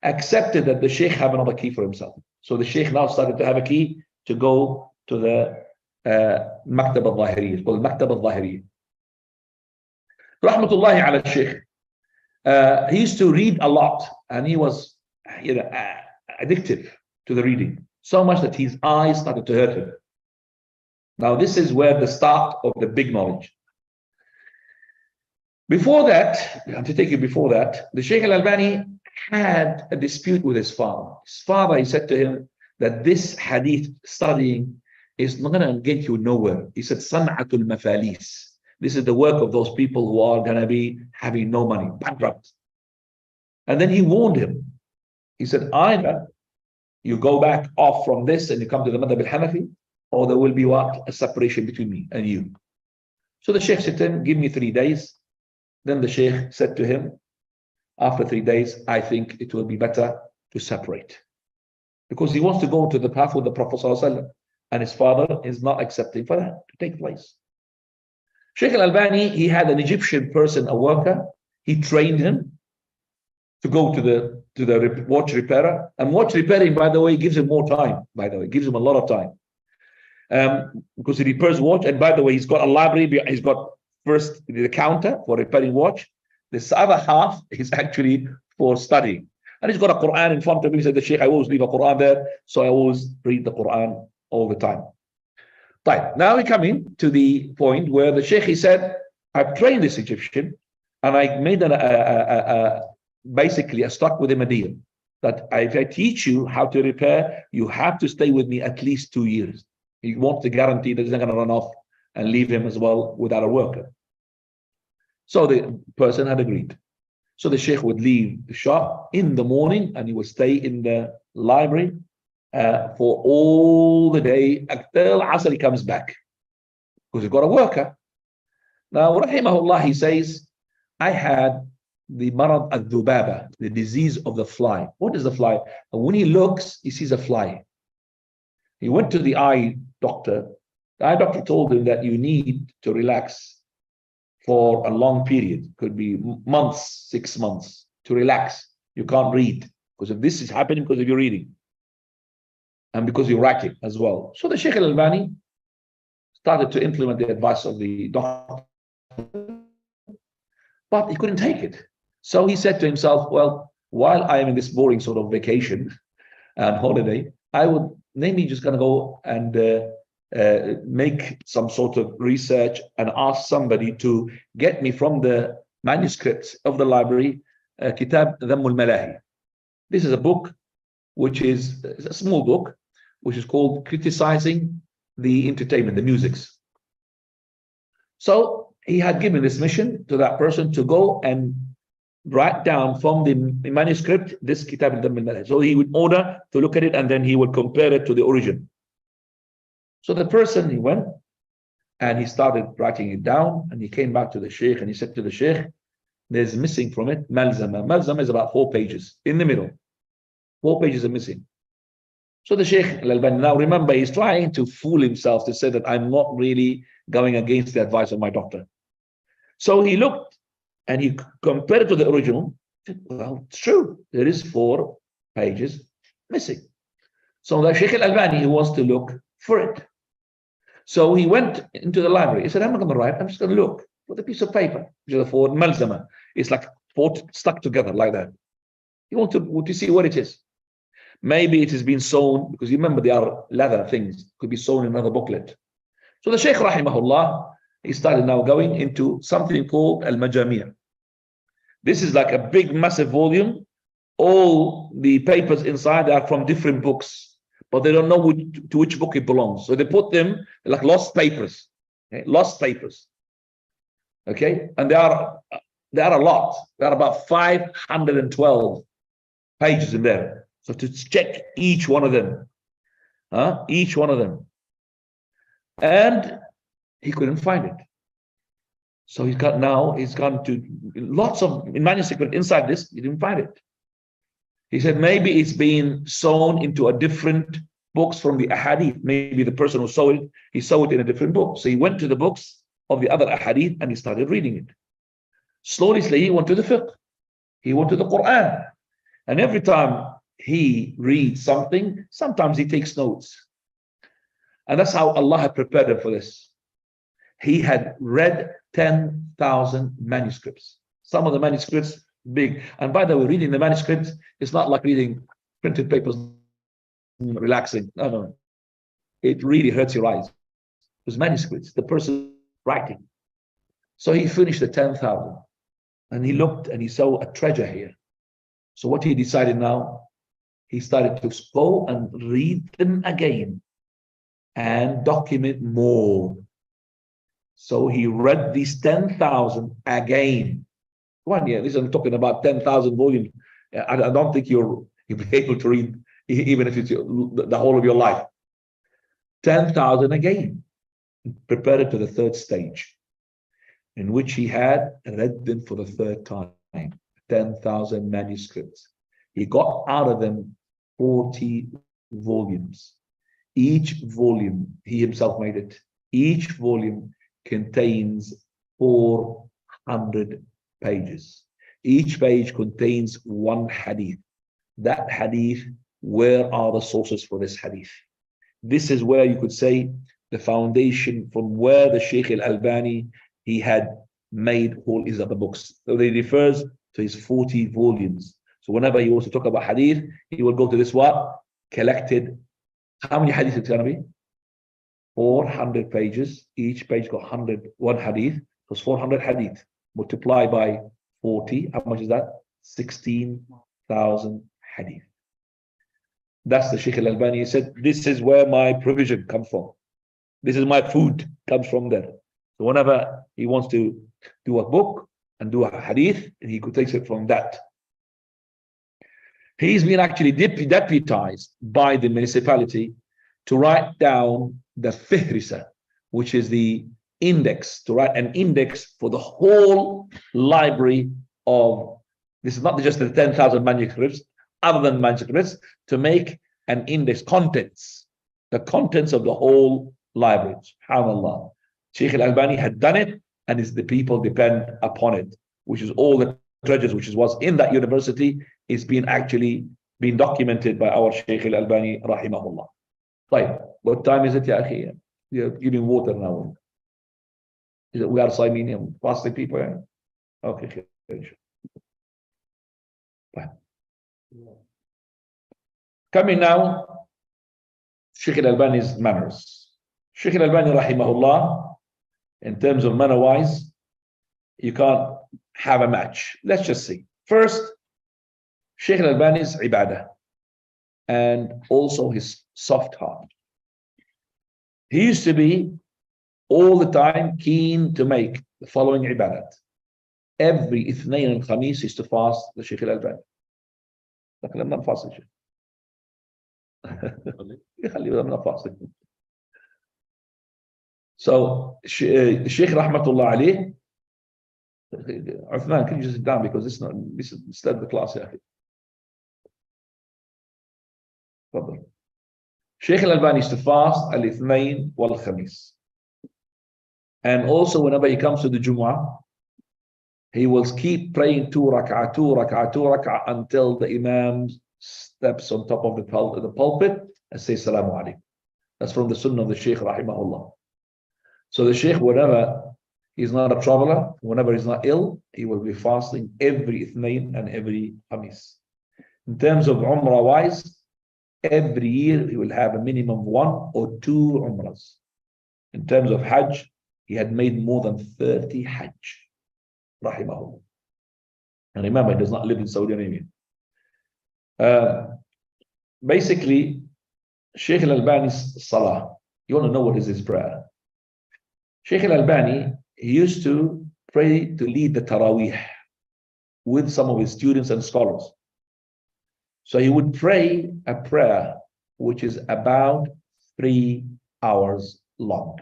B: accepted that the Sheikh have another key for himself. So the Sheikh now started to have a key to go to the Maktab al-Zahiriyya. It's called Maktab al-Zahiriyya. Rahmatullahi ala Sheikh. He used to read a lot, and he was addictive to the reading, so much that his eyes started to hurt him. Now this is where the start of the big knowledge. Before that, I have to take you before that, the Sheikh Al-Albani had a dispute with his father. His father, he said to him that this hadith studying is not going to get you nowhere. He said, San'atul mafalis. This is the work of those people who are going to be having no money, bankrupt. And then he warned him. He said, either you go back off from this and you come to the Madhab al-Hanafi, or there will be what? A separation between me and you. So the Sheikh said to him, give me 3 days. Then the Sheikh said to him, after 3 days, I think it will be better to separate. Because he wants to go into the path with the Prophet ﷺ, and his father is not accepting for that to take place. Sheikh Al-Albani, he had an Egyptian person, a worker. He trained him to go to the watch repairer. And watch repairing, by the way, gives him more time. By the way, gives him a lot of time. Because he repairs watch. And by the way, he's got a library. He's got first the counter for repairing watch. This other half is actually for studying. And he's got a Quran in front of him. He said, the Sheikh, I always leave a Quran there. So I always read the Quran all the time. Right. Now we come in to the point where the Sheikh, he said, I've trained this Egyptian and I made basically I stuck with him a deal that if I teach you how to repair, you have to stay with me at least 2 years. He wants to guarantee that he's not going to run off and leave him as well without a worker. So the person had agreed. So the Sheikh would leave the shop in the morning and he would stay in the library for all the day until Asr he comes back, because he's got a worker. Now, rahimahullah, he says, I had the marad al-dhubaba, the disease of the fly. What is the fly? And when he looks, he sees a fly. He went to the eye doctor. The eye doctor told him that you need to relax for a long period, could be months, 6 months, to relax. You can't read, because if this is happening because of your reading and because you're writing as well. So the Sheikh Al-Albani started to implement the advice of the doctor, but he couldn't take it. So he said to himself, well, while I am in this boring sort of vacation and holiday, I would maybe just going to go and make some sort of research and ask somebody to get me from the manuscripts of the library, Kitab Dhammul Malahi. This is a book which is a small book, which is called Criticizing the Entertainment, the Musics. So he had given this mission to that person to go and write down from the manuscript this Kitab Dhammul Malahi. So he would order to look at it and then he would compare it to the origin. So the person, he went and he started writing it down, and he came back to the Sheikh and he said to the Sheikh, there's missing from it Malzama. Malzama is about 4 pages in the middle. 4 pages are missing. So the Sheikh Al-Albani, now remember, he's trying to fool himself to say that I'm not really going against the advice of my doctor. So he looked and he compared it to the original. Well, it's true. There is 4 pages missing. So the Sheikh Al-Albani, he wants to look for it. So he went into the library. He said, I'm not going to write. I'm just going to look with a piece of paper, which is for Malzama. It's like 4 stuck together like that. You want to see what it is. Maybe it has been sewn, because you remember they are leather things. Could be sewn in another booklet. So the Shaykh rahimahullah, he started now going into something called Al-Majamir. This is like a big, massive volume. All the papers inside are from different books, but they don't know to which book it belongs. So they put them like lost papers. Okay? Lost papers. Okay? And there are a lot. There are about 512 pages in there. So to check each one of them. Each one of them. And he couldn't find it. So he's gone to lots of manuscript inside this, he didn't find it. He said maybe it's been sewn into a different books from the ahadith. Maybe the person who saw it, he saw it in a different book. So he went to the books of the other ahadith and he started reading it. Slowly, he went to the fiqh. He went to the Quran. And every time he reads something, sometimes he takes notes. And that's how Allah had prepared him for this. He had read 10,000 manuscripts. Some of the manuscripts big. And by the way, reading the manuscripts, it's not like reading printed papers, relaxing. No. It really hurts your eyes. It was manuscripts, the person writing. So he finished the 10,000. And he looked and he saw a treasure here. So what he decided now, he started to go and read them again and document more. So he read these 10,000 again. One year, this I'm talking about 10,000 volumes. I don't think you'll be able to read, even if it's the whole of your life. 10,000 again. Prepared to the third stage, in which he had read them for the third time. 10,000 manuscripts. He got out of them 40 volumes. Each volume, he himself made it. Each volume contains 400 pages. Each page contains one hadith. That hadith, where are the sources for this hadith? This is where you could say the foundation from where the Shaykh Al-Albani, he had made all his other books. So he refers to his 40 volumes. So whenever he wants to talk about hadith, he will go to this what? Collected. How many hadith it's going to be? 400 pages. Each page got one hadith. So it's 400 hadith. Multiply by 40. How much is that? 16,000 hadith. That's the Shaykh Al-Albani. He said, this is where my provision comes from. This is my food, comes from there. So whenever he wants to do a book and do a hadith, he could take it from that. He's been actually deputized by the municipality to write down the fihrisa, which is the index, to write an index for the whole library of, this is not just the 10,000 manuscripts, other than manuscripts, to make an index, the contents of the whole library. SubhanAllah. Shaykh Al-Albani had done it, and the people depend upon it, which is all the treasures which was in that university is actually being documented by our Shaykh Al-Albani rahimahullah. Right. What time is it, ya akhi? You're giving water now. Is it we are Saiminian fasting people? Yeah? Okay. Right. Coming now, Shaykh Al-Albani's manners. Shaykh Al-Albani rahimahullah, in terms of manner-wise, you can't have a match. Let's just see. First, Shaykh Al-Albani's ibadah and also his soft heart. He used to be all the time keen to make the following ibadat. Every Ithnain and Khamis used to fast the Shaykh Al-Albani. لكن I'm not fasting. I'm not fasting. So, Shaykh Rahmatullah alayh, Uthman, can you just sit down because this is start the class here. Shaykh Al-Albani used to fast al-Ithnain wal-Khamis. And also whenever he comes to the Jumu'ah, he will keep praying 2 rak'ah until the Imam steps on top of the pulpit and says Salamu Alaikum. That's from the Sunnah of the Shaykh rahimahullah. So the Shaykh, whenever he's not a traveler, whenever he's not ill, he will be fasting every Ithnain and every Khamis. In terms of Umrah wise, every year he will have a minimum of 1 or 2 Umrahs. In terms of Hajj, he had made more than 30 Hajj. Rahimahullah. And remember, he does not live in Saudi Arabia. Basically, Shaykh Al-Albani's salah, you want to know what is his prayer. Shaykh Al-Albani, he used to pray to lead the Taraweeh with some of his students and scholars. So he would pray a prayer which is about 3 hours long,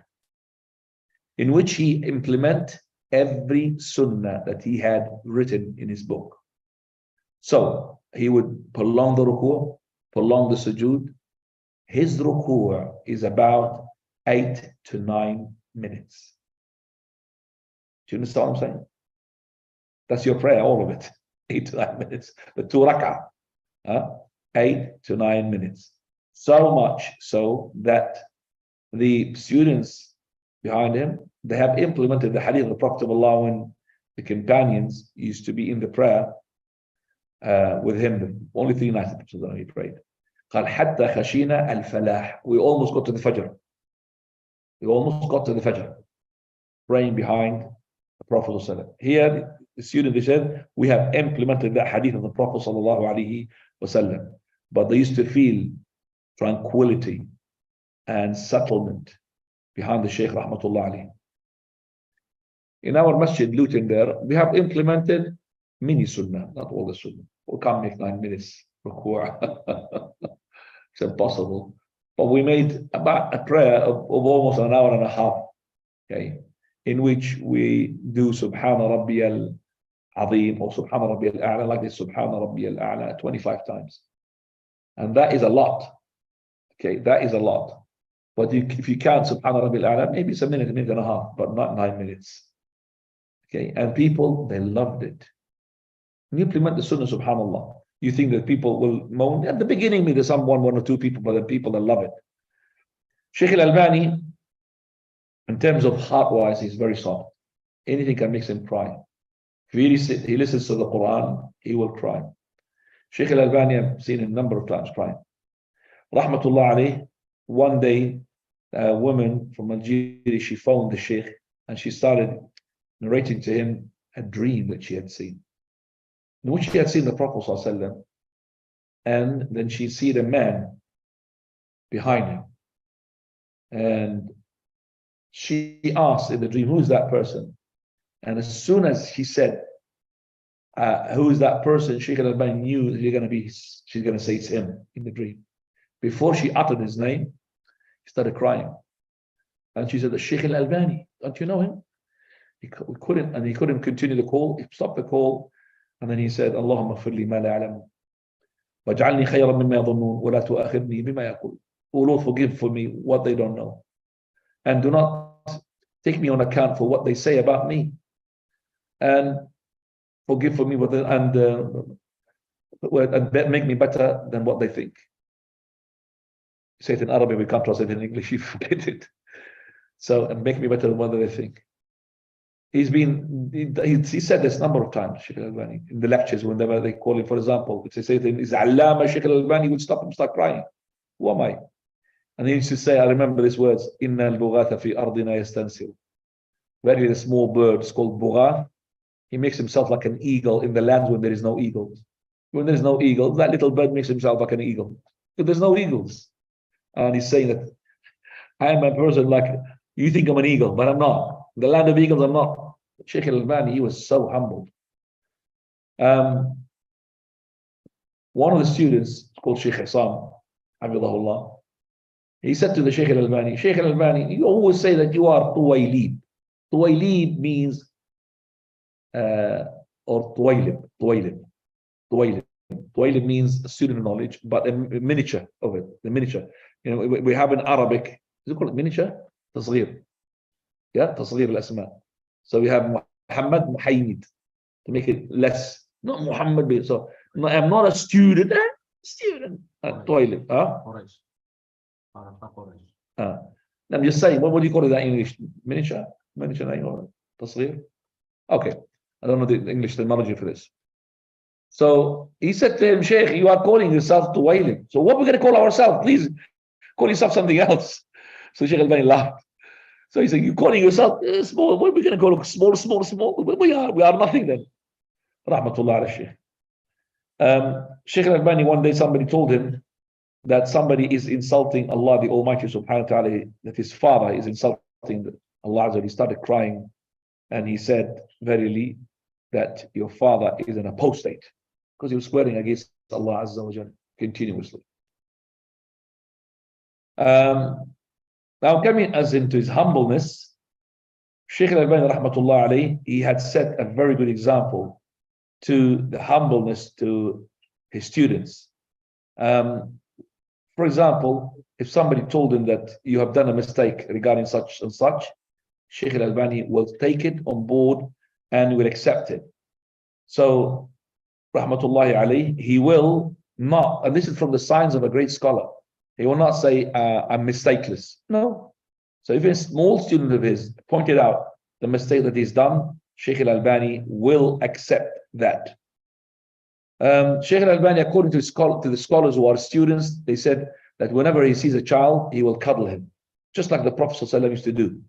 B: in which he implement every sunnah that he had written in his book. So he would prolong the ruku', prolong the sujood. His ruku' is about 8 to 9 minutes. Do you understand what I'm saying? That's your prayer, all of it. 8 to 9 minutes. The 2 rak'ah. 8 to 9 minutes. So much so that the students behind him, they have implemented the hadith of the Prophet of Allah when the companions used to be in the prayer with him. Only 3 nights he prayed. قال حتى خشينا الفلاح. We almost got to the Fajr. We almost got to the Fajr, praying behind the Prophet ﷺ. Here, the student, they said, we have implemented that hadith of the Prophet ﷺ, but they used to feel tranquility and settlement behind the Shaykh Rahmatullah alayhi. In our Masjid Luton there, we have implemented mini sunnah, not all the sunnah. We can't make 9 minutes ruku'. It's impossible. But we made about a prayer of almost an hour and a half, okay, in which we do Subhana Rabbiyal Azim or Subhana Rabbiyal A'la, like this Subhana Rabbiyal A'la 25 times. And that is a lot. Okay, that is a lot. But if you count Subhana Rabbiyal A'la, maybe it's a minute and a half, but not 9 minutes. Okay, and people, they loved it. When you implement the Sunnah, subhanAllah, you think that people will moan. At the beginning, maybe there's one or two people, but the people that love it. Shaykh Al-Albani, in terms of heart-wise, he's very soft. Anything can make him cry. If he listens to the Quran, he will cry. Shaykh Al-Albani, I've seen him a number of times crying. Rahmatullah alayh, one day, a woman from Algeria, she phoned the Shaykh and she started narrating to him a dream that she had seen, in which she had seen the Prophet ﷺ, and then she'd seen a man behind him. And she asked in the dream, who is that person? And as soon as he said, who is that person, Shaykh Al-Albani knew she's going to say it's him in the dream. Before she uttered his name, he started crying. And she said, the Shaykh Al-Albani, don't you know him? He couldn't continue the call. He stopped the call. And then he said, Allahumma firli ma la a'lam. Waj'alni khayran mimma yadhunnun wa la tu'akhidni bima yaqul. Oh Lord, forgive for me what they don't know. And do not take me on account for what they say about me. And forgive for me and make me better than what they think. Say it in Arabic, we can't translate it in English, you forget it. So, and make me better than what they think. He said this a number of times, Shaykh Al-Albani, in the lectures, whenever they call him, for example, if they say to him, is Allama Shaykh Al-Albani, would stop him, start crying. Who am I? And he used to say, I remember these words, Inna al-bughatha fi ardina yastansil. Very the small bird, it's called bughath. He makes himself like an eagle in the lands when there is no eagles. When there is no eagles, that little bird makes himself like an eagle. But there's no eagles. And he's saying that I am a person like, you think I'm an eagle, but I'm not. In the land of eagles, I'm not. Shaykh Al-Albani, he was so humbled. One of the students, called Shaykh Hassam, Hafidhahullah, he said to the Shaykh Al-Albani, Shaykh Al-Albani, you always say that you are Tuwaylib. Tuwaylib means, or Tuwaylib. Tuwaylib means a student of knowledge, but a miniature of it, the miniature. You know, we have in Arabic, is it called miniature? Tasghir. Yeah, Tasghir al-Asma. So we have Muhammad Muhammad to make it less, not Muhammad. So I'm not a student, student. Tuwaylib. I'm just saying, what do you call it in English? Miniature? Miniature, Tasghir? Okay. I don't know the English terminology for this. So he said to him, Sheikh, you are calling yourself Tuwaylib. So what are we going to call ourselves? Please call yourself something else. So Shaykh Al-Albani laughed. So he said, you're calling yourself small. What are we going to call it? Small. We are nothing then. Rahmatullah ala Shaykh. Shaykh Al-Albani, one day somebody told him that somebody is insulting Allah, the Almighty subhanahu wa ta'ala, that his father is insulting Allah. He started crying and he said, verily, that your father is an apostate, because he was swearing against Allah Azza wa Jalla continuously. Now coming as into his humbleness, Shaykh Al-Albani rahmatullah alayhi, he had set a very good example to the humbleness to his students. For example, if somebody told him that you have done a mistake regarding such and such, Shaykh Al-Albani will take it on board and will accept it. So, rahmatullahi alayhi, he will not, and this is from the signs of a great scholar, he will not say, I'm mistakeless. No. So if a small student of his pointed out the mistake that he's done, Shaykh Al-Albani will accept that. Shaykh Al-Albani, according to the scholars who are students, they said that whenever he sees a child, he will cuddle him, just like the Prophet ﷺ used to do.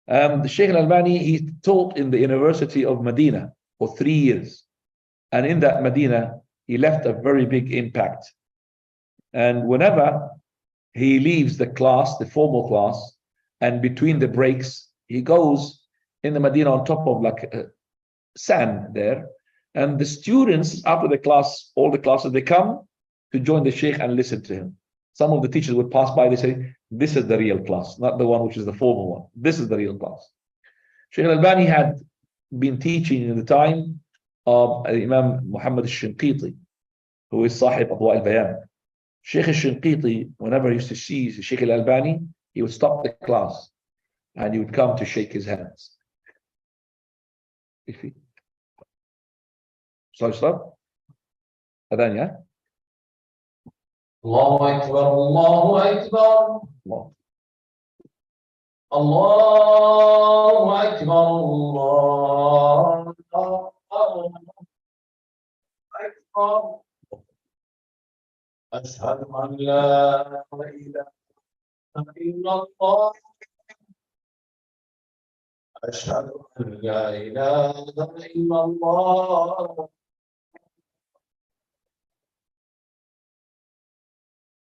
B: The Shaykh Al-Albani, he taught in the University of Medina for 3 years. And in that Medina, he left a very big impact. And whenever he leaves the class, the formal class, and between the breaks, he goes in the Medina on top of like sand there. And the students, after the class, all the classes, they come to join the Sheikh and listen to him. Some of the teachers would pass by, they say, this is the real class, not the one which is the formal one. This is the real class. Shaykh Al-Albani had been teaching in the time of Imam Muhammad al-Shinqiti, who is Sahib Adwa al-Bayan. Shaykh al-Shinqiti, whenever he used to see Shaykh Al-Albani, he would stop the class and he would come to shake his hands. So stop. Adhan, yeah?
A: Allahu Akbar, Allahu Akbar.
B: Allah.
A: Allahu Akbar, Allahu Akbar. Ashhadu an la ilaha illallah. Ashhadu an la ilaha illallah.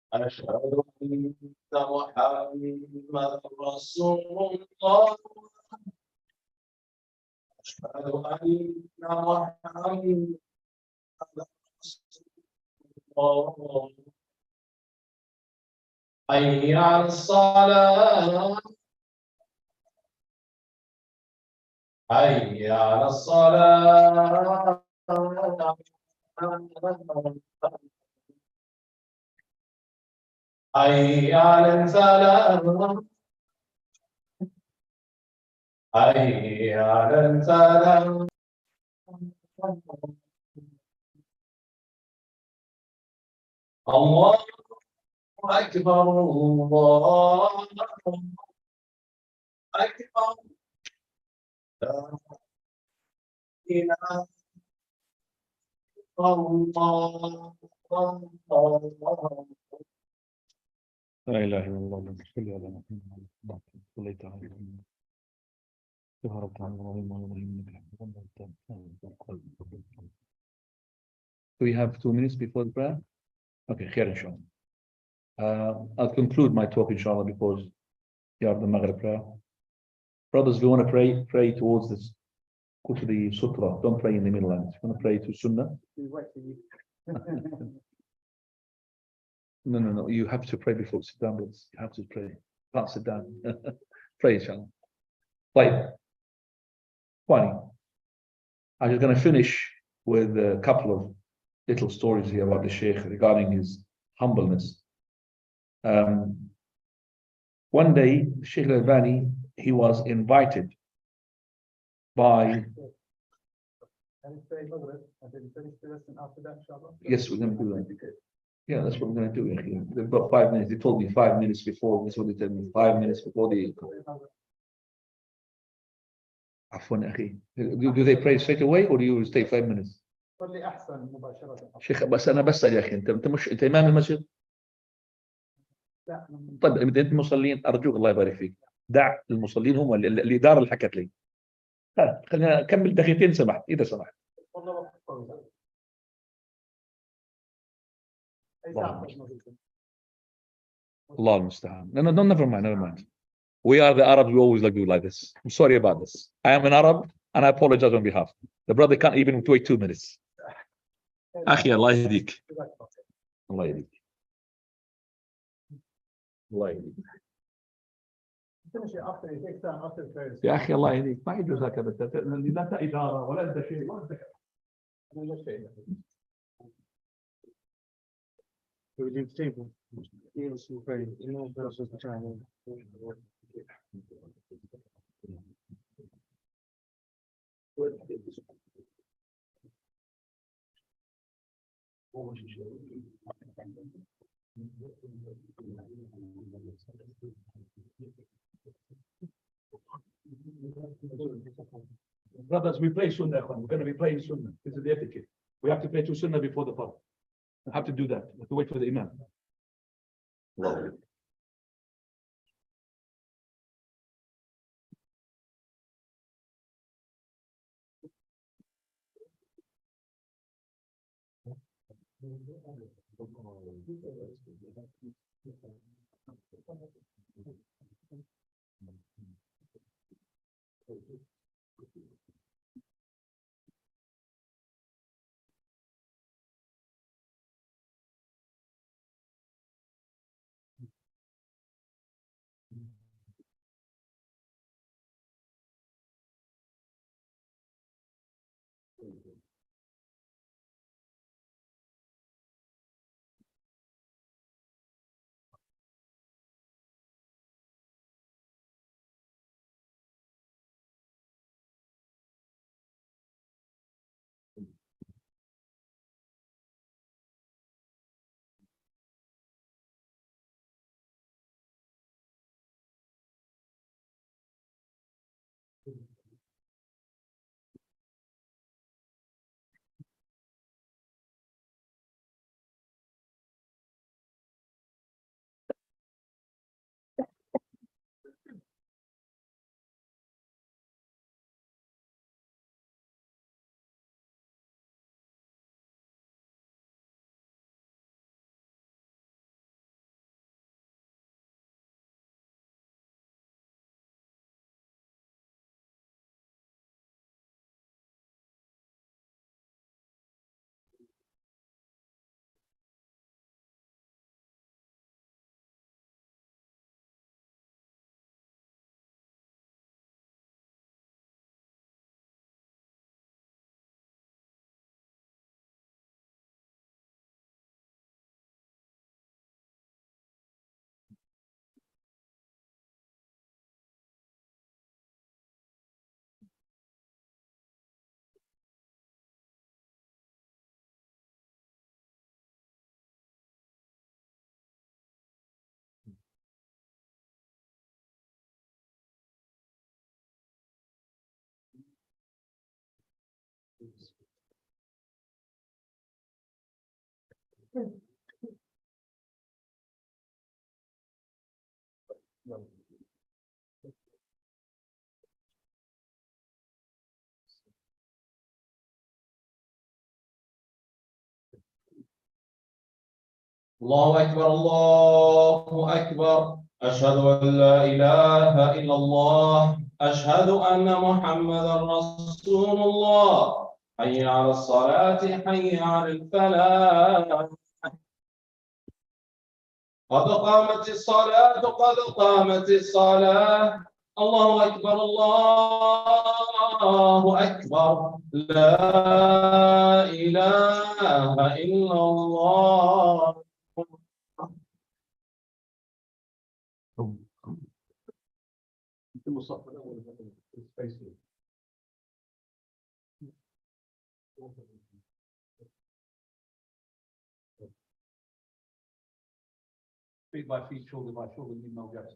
A: أشهد أن محمد رسول الله. أشهد أن محمد رسول الله. حي على الصلاة. حي على الصلاة. حي على الفلاح. حي على الفلاح. الله أكبر، الله أكبر. لا إله إلا الله.
B: لا إله إلا الله. صل على محمد صليت عليه وبارك عليه. Do we have 2 minutes before the prayer? Okay, khair inshallah. I'll conclude my talk inshallah because you have the Maghrib prayer. Brothers, if you want to pray towards this. Go to the sutra. Don't pray in the middle end. If you want to pray to Sunnah. No. You have to pray before sit down, brothers. You have to pray. Can't sit down. Pray, inshallah. Right. Funny. I'm just going to finish with a couple of little stories here about the Sheikh regarding his humbleness. One day, Shaykh Al-Albani, he was invited by. Yes, we're going to do that. Yeah, that's what we're going to do. They've got 5 minutes. They told me 5 minutes before. That's what they told me. 5 minutes before the. Do they pray straight away or do you stay 5 minutes? شيخ بس أنا بسأل يا أخي أنت مش أنت إمام المسجد؟ طيب إذا أنت مصلين أرجوك الله يبارك فيك دع المصلين هم الإدارة اللي حكت لي. خلينا نكمل دقيقتين سمحت إذا سمحت. الله المستعان. No, never mind. We are the Arabs. We always do like this. I'm sorry about this. I am an Arab and I apologize on behalf. The brother can't even wait 2 minutes. أخي الله يهديك. الله يهديك. الله يهديك.
C: finish it after it takes time after prayers.
B: يا أخي الله يهديك ما يجوز هكذا، لا أنت إدارة ولا أنت شيء ولا أنت
C: ولا شيء. We leave the table. Yes, we pray. You know, there's a time.
B: Brothers, we play Sunnah. We're going to be playing Sunnah. This is the etiquette. We have to play 2 Sunnah before the Fard. We have to do that. We have to wait for the Imam.
A: الله أكبر الله أكبر أشهد أن لا إله إلا الله أشهد أن محمدا رسول الله حي على الصلاة حي على الفلاح قد قامت الصلاة قد قامت الصلاة الله أكبر الله أكبر لا إله إلا الله
B: Feet by feet, shoulder by shoulder, need no gaps.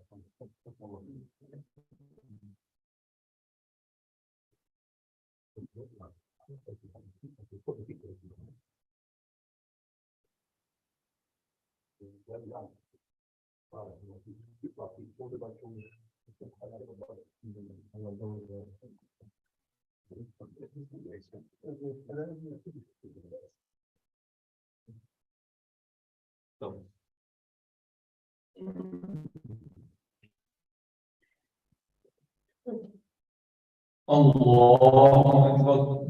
A: الله أكبر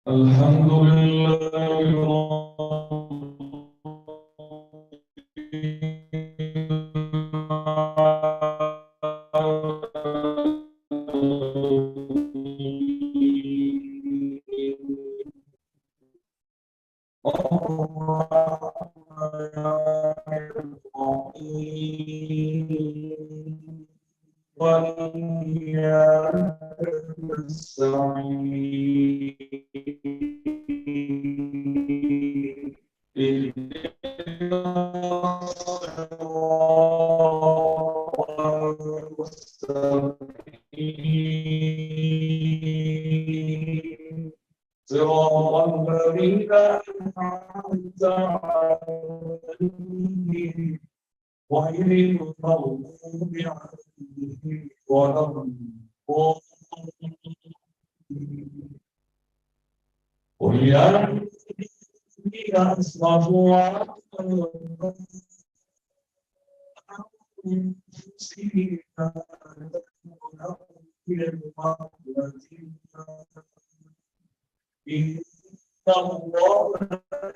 B: الحمد لله وإياك نستعين اهدنا الصراط المستقيم صراط الذين أنعمت عليهم غير المغضوب عليهم ولا الضالين. قل يا الذين أسرفوا على أنفسهم لا تقنطوا من رحمة الله إن الله يغفر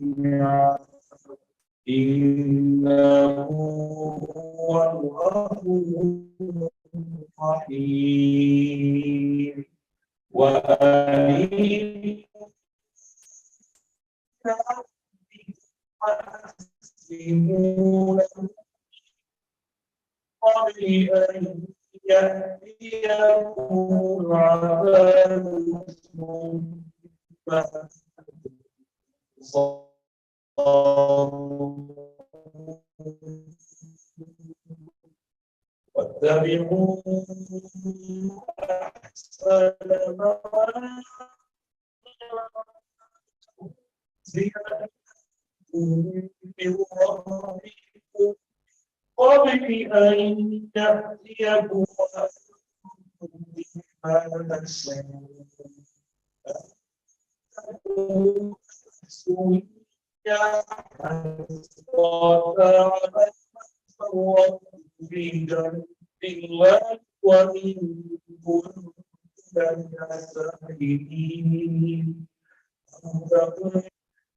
B: جميعا إنه هو الغفور الرحيم وأنيبوا وأسلموا له قبل أن يأتيكم العذاب ثم واتبعوا أحسن ما من ربكم قبل أن يأتيكم بما تشاءون في جنة الله وإن كنت من السائلين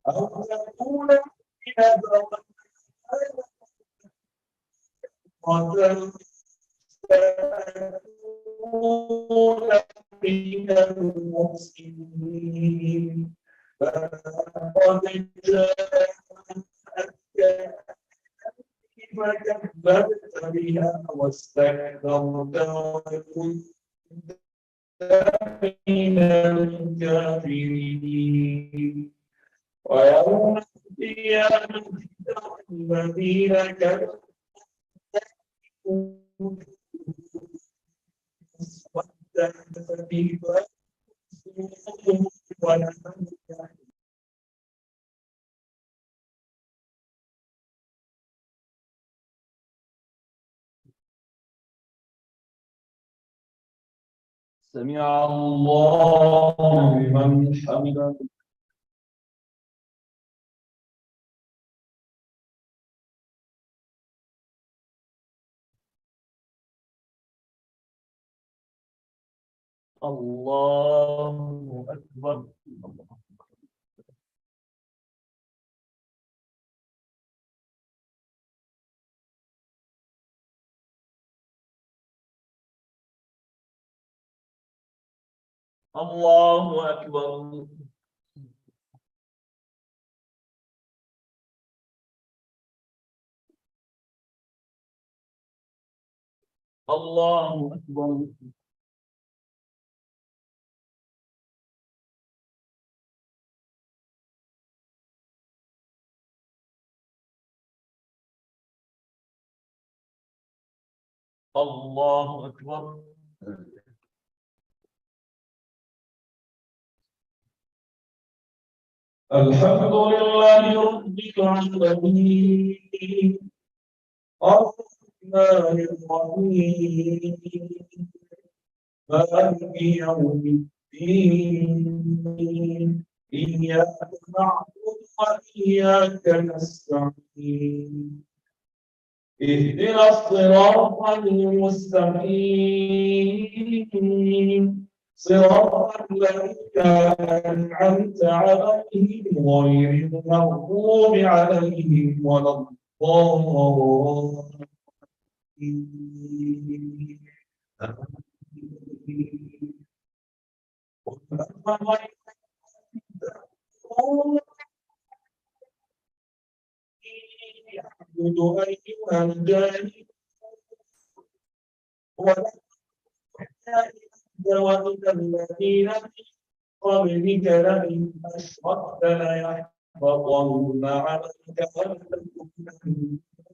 B: أو تكون من وتكون من المحسنين فقد جاءتك فكذبت بها واستكبرت وكنت من الكافرين ويوم القيامة الذين كفروا سمع الله لمن حمده الله أكبر الله أكبر الله أكبر الله أكبر الحمد لله رب العالمين الرحمن الرحيم مالك يوم الدين إياك نعبد وإياك نستعين
D: اهدنا الصراط المستقيم صراط الذين أنعمت عليهم غير المغضوب عليهم ولا الضالين يعبد أيها الجاهل ولا وإلى الذين من قبلك لئن أشركت ليحبطن عملك ولتكونن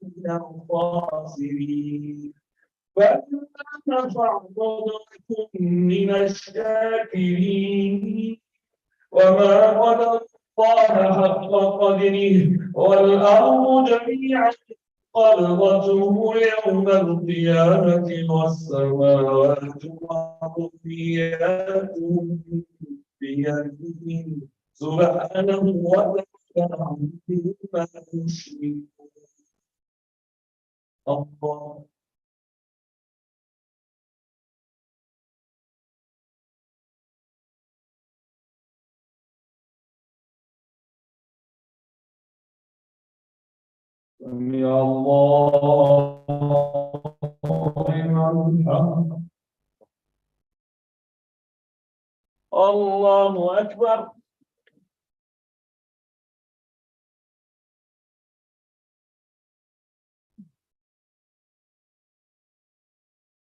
D: من الخاسرين فإنما فاعبدكم من الشاكرين وما قدر الله حق قدره والأرض جميعا قبضته يوم القيامة والسماوات مطويات بيده سبحانه وتعالى عما يشركون الله سمع الله لمن حمده الله أكبر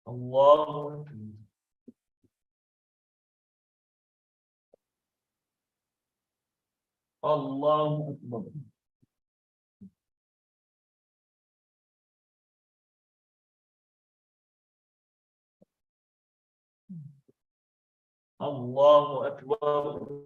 D: الله أكبر الله أكبر الله أكبر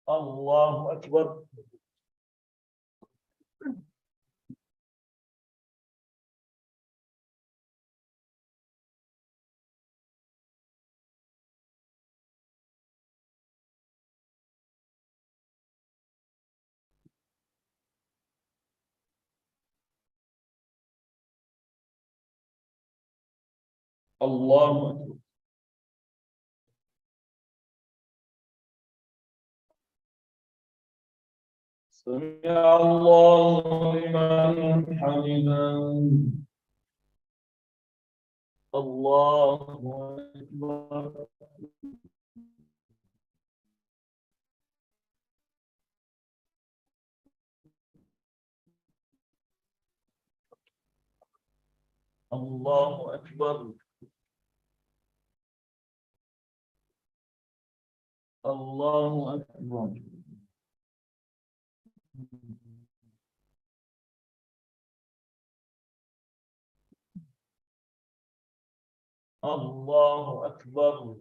D: الله أكبر الله أكبر سمع الله لمن حمده الله أكبر الله أكبر الله أكبر الله أكبر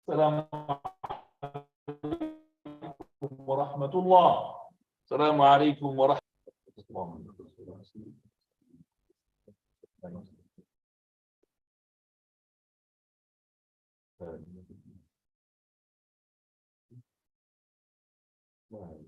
D: السلام عليكم ورحمة الله السلام عليكم ورحمة الله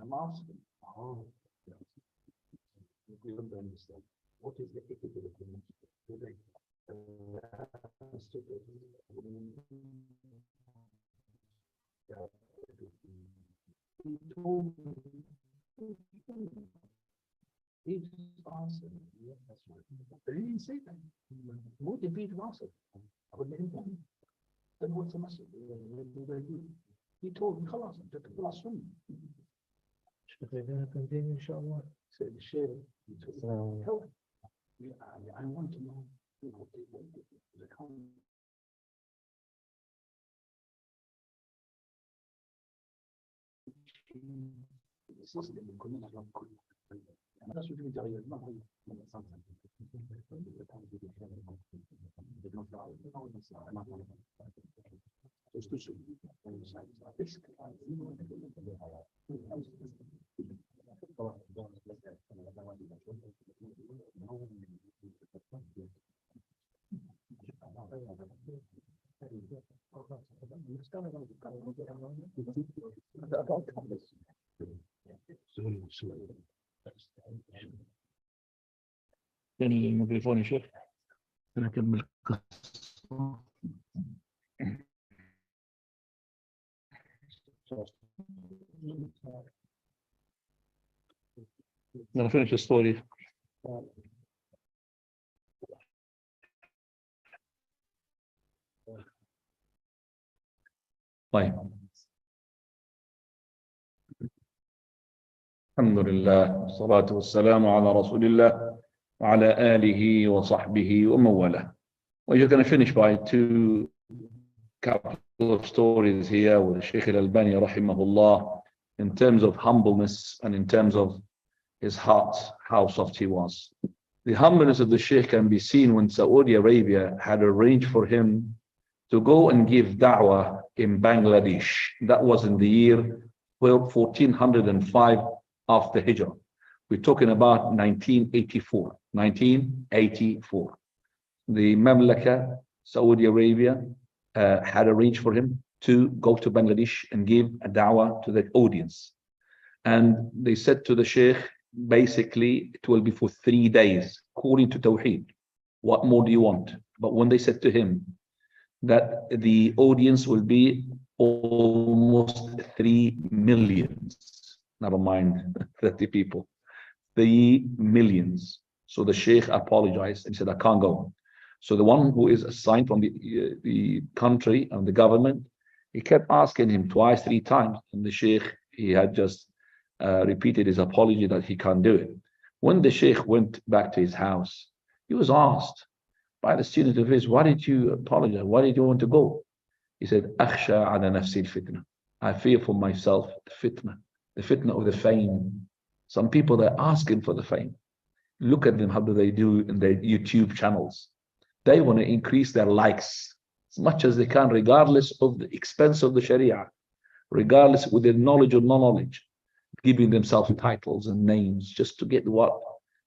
B: I'm asking. Oh, we don't understand. What is the etiquette of the mosque? He told me. He just answered. Yeah, that's right. But he didn't say that. What did he answer? I would let him know. Then what's the message? He told me, خلاص, أنت تطلع سنة.
C: Continue, inshallah.
B: Said the Sheikh, I want to know, the kind system in كلنا اليوم كله. أنا شو بدي أغير ما هو من الصنعة.
D: كان الميكروفون يا شيخ. أنا أكمل القصة. Gonna finish the story.
B: طيب. الحمد لله والصلاة والسلام على رسول الله وعلى آله وصحبه ومن والاه. We're just going to finish by two couple of stories here with Shaykh Al-Albani rahimahullah in terms of humbleness and in terms of his heart, how soft he was. The humbleness of the Shaykh can be seen when Saudi Arabia had arranged for him to go and give da'wah in Bangladesh. That was in the year 1405 after Hijrah. We're talking about 1984. 1984. The Mamlaka, Saudi Arabia, had arranged for him to go to Bangladesh and give a da'wah to the audience. And they said to the Sheikh, basically, it will be for 3 days, according to Tawheed. What more do you want? But when they said to him that the audience will be almost 3 million, never mind 30 people, 3 million. So the Sheikh apologized and said, I can't go. So the one who is assigned from the country and the government, he kept asking him twice, 3 times. And the Sheikh, he had just repeated his apology that he can't do it. When the Sheikh went back to his house, he was asked By the student of his, why did you apologize? Why did you want to go? He said, Akhsha ala nafsi al-fitna. I fear for myself the fitna of the fame. Some people, they're asking for the fame. Look at them, how do they do in their YouTube channels? They want to increase their likes as much as they can, regardless of the expense of the Sharia, regardless with their knowledge or non-knowledge, giving themselves titles and names just to get what?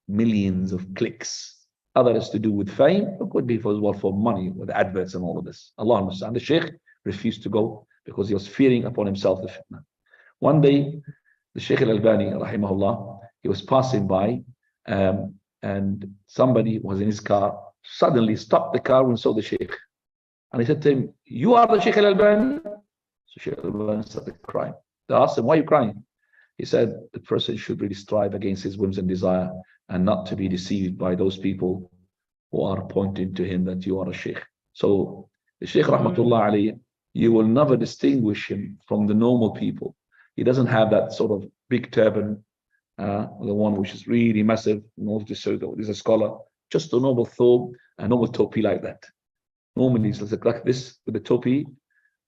B: Millions of clicks. Others to do with fame, it could be for money, with adverts and all of this. Allah understand. The Shaykh refused to go because he was fearing upon himself the fitna. One day, the Shaykh Al-Albani, rahimahullah, he was passing by, and somebody was in his car, suddenly stopped the car and saw the Shaykh. And he said to him, "You are the Shaykh Al-Albani?" So Shaykh Al-Albani started crying. They asked him, "Why are you crying?" He said, the person should really strive against his whims and desire and not to be deceived by those people who are pointing to him that you are a Shaykh. So the Shaykh rahmatullah alayhi, you will never distinguish him from the normal people. He doesn't have that sort of big turban, the one which is really massive, in order to show that he's a scholar. Just a normal thobe, a normal topi like that. Normally it's like this with the topi,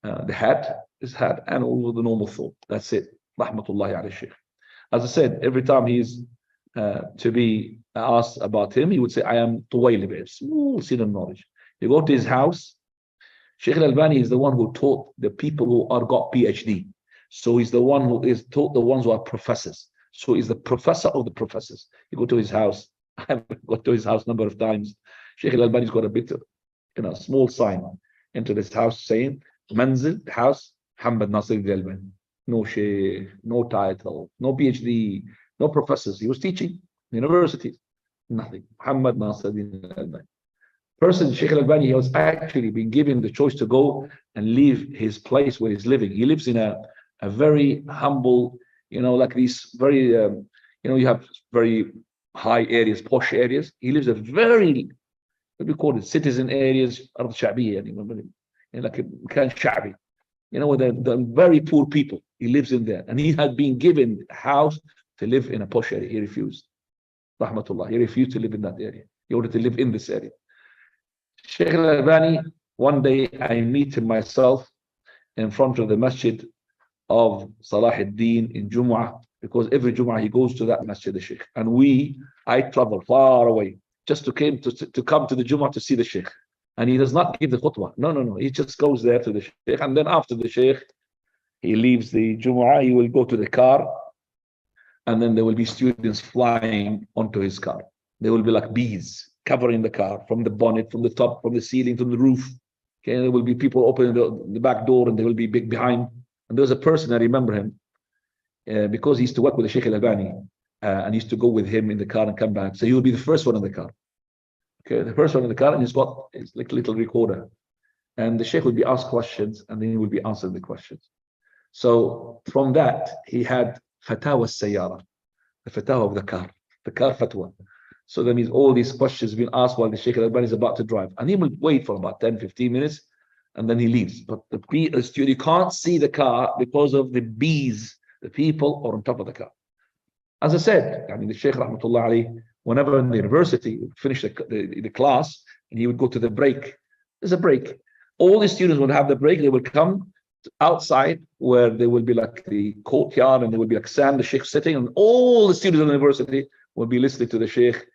B: the hat, his hat, and all the normal thobe. That's it. Rahmatullahi alayhi Shaykh. As I said, every time he's to be asked about him, he would say, "I am Tuwayl ibn," small seed of knowledge. You go to his house, Shaykh Al-Albani is the one who taught the people who are got PhD. So he's the one who is taught the ones who are professors. So he's the professor of the professors. You go to his house. I've gone to his house a number of times. Shaykh Al-Albani's got a bit of, small sign into this house saying, "Manzil, house, Muhammad Nasir Al-Albani." No Shaykh, no title, no PhD, no professors. He was teaching universities. Nothing. Muhammad Nasir Al-Albani. Person, Shaykh Al-Albani, he was actually been given the choice to go and leave his place where he's living. He lives in a very humble, like these very, you have very high areas, posh areas. He lives a very, what do we call it, citizen areas, Ard Shabiya, like a kind of Shabi, where the very poor people. He lives in there. And he had been given a house to live in a posh area. He refused. Rahmatullah. He refused to live in that area. He wanted to live in this area. Shaykh Al-Albani, one day I meet him myself in front of the masjid of Salah ad-Din in Jumu'ah, because every Jumu'ah he goes to that masjid, the Shaykh. And I travel far away just to come to the Jumu'ah to see the Shaykh. And he does not give the khutbah. No. He just goes there to the Shaykh. And then after the Shaykh, he leaves the Jumu'ah, he will go to the car. And then there will be students flying onto his car. There will be like bees covering the car, from the bonnet, from the top, from the ceiling, from the roof. Okay, there will be people opening the back door, and there will be big behind. And there was a person, I remember him, because he used to work with the Shaykh Al-Albani, and he used to go with him in the car and come back. So he will be the first one in the car. Okay, the first one in the car, and he's got his little recorder. And the Shaykh would be asked questions, and then he would be answering the questions. So from that, he had Fatawa Sayyara, the Fatawa of the car Fatwa. So that means all these questions being asked while the Shaykh Al-Albani is about to drive. And he will wait for about 10, 15 minutes, and then he leaves. But you can't see the car because of the bees, the people are on top of the car. As I said, the Shaykh Rahmatullah alayhi, whenever in the university, would finish the class, and he would go to the break. There's a break. All the students would have the break. They would come outside where there will be like the courtyard, and there will be like sand, the Shaykh sitting, and all the students in the university will be listening to the Shaykh,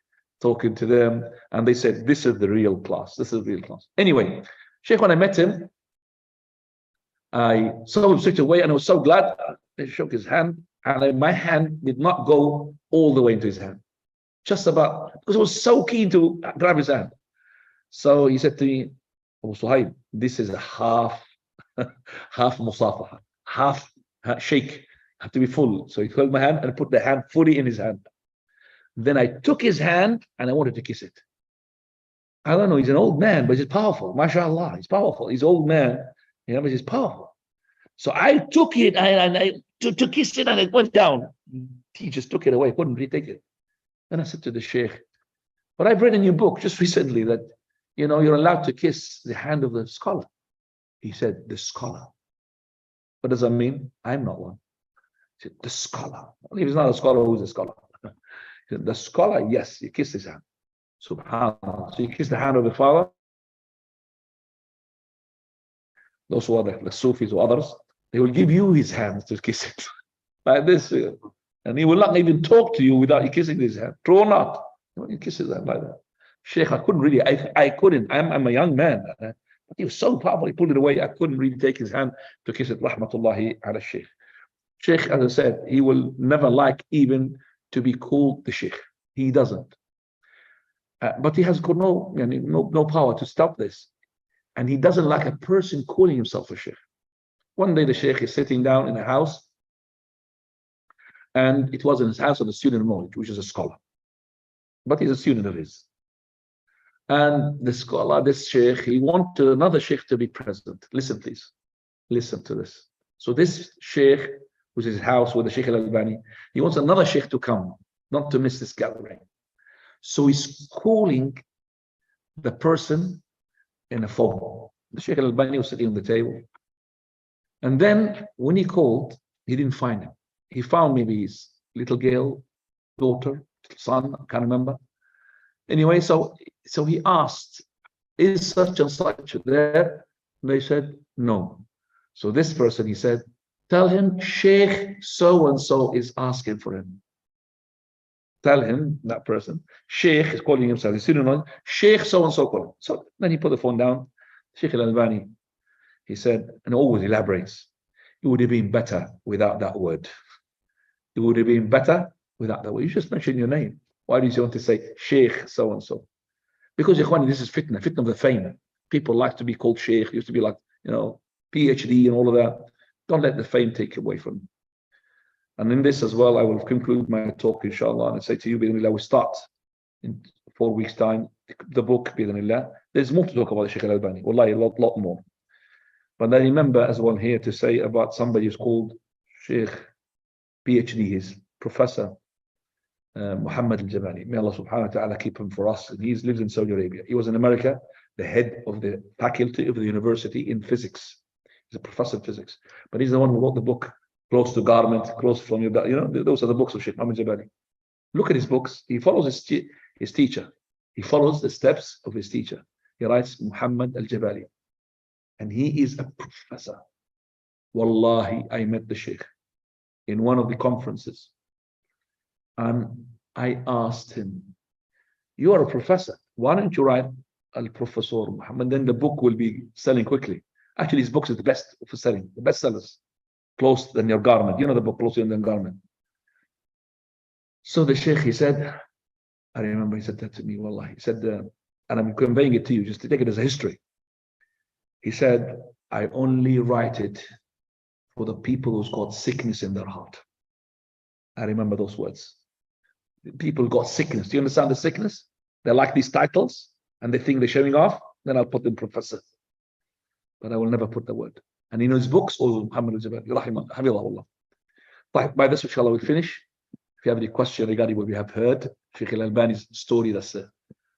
B: talking to them. And they said, this is the real class. This is the real class. Anyway, Shaykh, when I met him, I saw him straight away, and I was so glad. I shook his hand, and my hand did not go all the way into his hand. Just about, because I was so keen to grab his hand. So he said to me, Abu Suhaib, this is a half musafaha, half shake, have to be full. So he held my hand and put the hand fully in his hand. Then I took his hand and I wanted to kiss it. I don't know, he's an old man, but he's powerful. MashaAllah, he's powerful. He's old man, but he's powerful. So I took it and I to kiss it, and it went down. He just took it away, couldn't retake it. Then I said to the Shaykh, but I've read in your book just recently that, you're allowed to kiss the hand of the scholar. He said, the scholar. What does that mean? I'm not one. He said, the scholar. Well, if he's not a scholar, who's a scholar? He said, the scholar, yes, you kiss his hand. Subhanallah. So you kiss the hand of the father. Those who are the Sufis or others, they will give you his hand to kiss it. Like this. And he will not even talk to you without you kissing his hand. True or not? You kiss his hand like that. Sheikh, I couldn't really, I couldn't. I'm a young man. But he was so powerful, he pulled it away. I couldn't really take his hand to kiss it. Rahmatullahi ala Sheikh. Sheikh, as I said, he will never like even to be called the Sheikh. He doesn't. But he has got no power to stop this. And he doesn't like a person calling himself a Sheikh. One day the Sheikh is sitting down in a house, and it was in his house of a student of knowledge, which is a scholar. But he's a student of his. And the scholar, this Sheikh, he wanted another Sheikh to be present. Listen, please. Listen to this. So this Sheikh, which is his house with the Sheikh Al-Albani, he wants another Sheikh to come, not to miss this gathering. So he's calling the person in a phone. The Sheikh Al-Albani was sitting on the table. And then when he called, he didn't find him. He found maybe his little girl, daughter, son, I can't remember. Anyway, so he asked, is such and such there? And they said, no. So this person, he said, tell him Sheikh so-and-so is asking for him. Tell him, that person, Sheikh is calling himself, he's sitting on, Sheikh so-and-so calling. So then he put the phone down. Sheikh Al-Albani, he said, and always elaborates, it would have been better without that word. It would have been better without that word. You just mentioned your name. Why do you want to say Sheikh so-and-so? Because this is fitna of the fame. People like to be called Sheikh, used to be like, PhD and all of that. Don't let the fame take away from you. And in this as well, I will conclude my talk, inshallah, and say to you, Bismillah, we start in 4 weeks' time, the book, Bismillah. There's more to talk about Sheikh Al-Albani, wallahi, a lot more. But I remember as well here to say about somebody who's called Sheikh, PhD, his professor, Muhammad Al-Jabali. May Allah subhanahu wa ta'ala keep him for us. And he lives in Saudi Arabia. He was in America, the head of the faculty of the university in physics. He's a professor of physics. But he's the one who wrote the book, Close to Garment, Close from Your Garment. Those are the books of Sheikh Muhammad Jabali. Look at his books. He follows his teacher. He follows the steps of his teacher. He writes Muhammad Al-Jabali. And he is a professor. Wallahi, I met the Sheikh in one of the conferences. And I asked him, you are a professor. Why don't you write Al-Professor Muhammad? Then the book will be selling quickly. Actually, his books is the best for selling, the best sellers. Close than Your Garment. You know the book, Closer Than Your Garment. So the Sheikh, he said, I remember he said that to me, Wallah. He said, and I'm conveying it to you, just to take it as a history. He said, I only write it for the people who's got sickness in their heart. I remember those words. People got sickness. Do you understand the sickness? They like these titles and they think they're showing off. Then I'll put them professor. But I will never put the word. And in his books, Muhammad al-Jabali, by this, inshallah, we finish. If you have any question regarding what we have heard, Sheikh Al-Albani's story, that's it.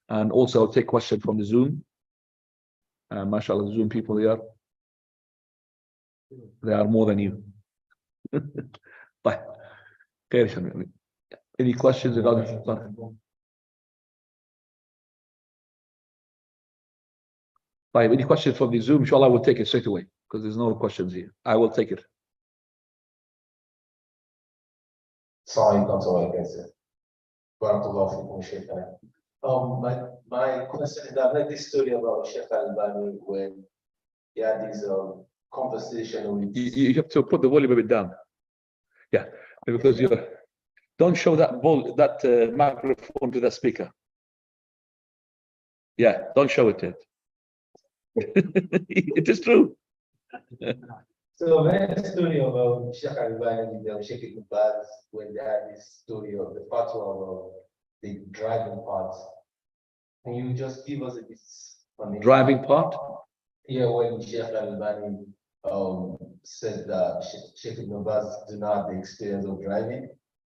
B: And also I'll take question from the Zoom. MashaAllah, the Zoom people here. They are more than you. Any questions regarding any questions from the Zoom? Inshallah, I will take it straight away because there's no questions here. I will take it.
E: Sorry, not all against it. My question is, I've heard this story about Sheikh Al-Albani when he had this conversation with...
B: You have to put the volume a bit down. Yeah, because you don't show that microphone to the speaker. Yeah, don't show it yet. It is true.
E: So I heard the story of Sheikh Al-Albani and Sheikh Ibn Baz when they had this story of the fatwa of the driving part. Can you just give us a bit on it?
B: Driving part?
E: Yeah, when Sheikh Al-Albani said that Sheikh Ibn Baz do not have the experience of driving,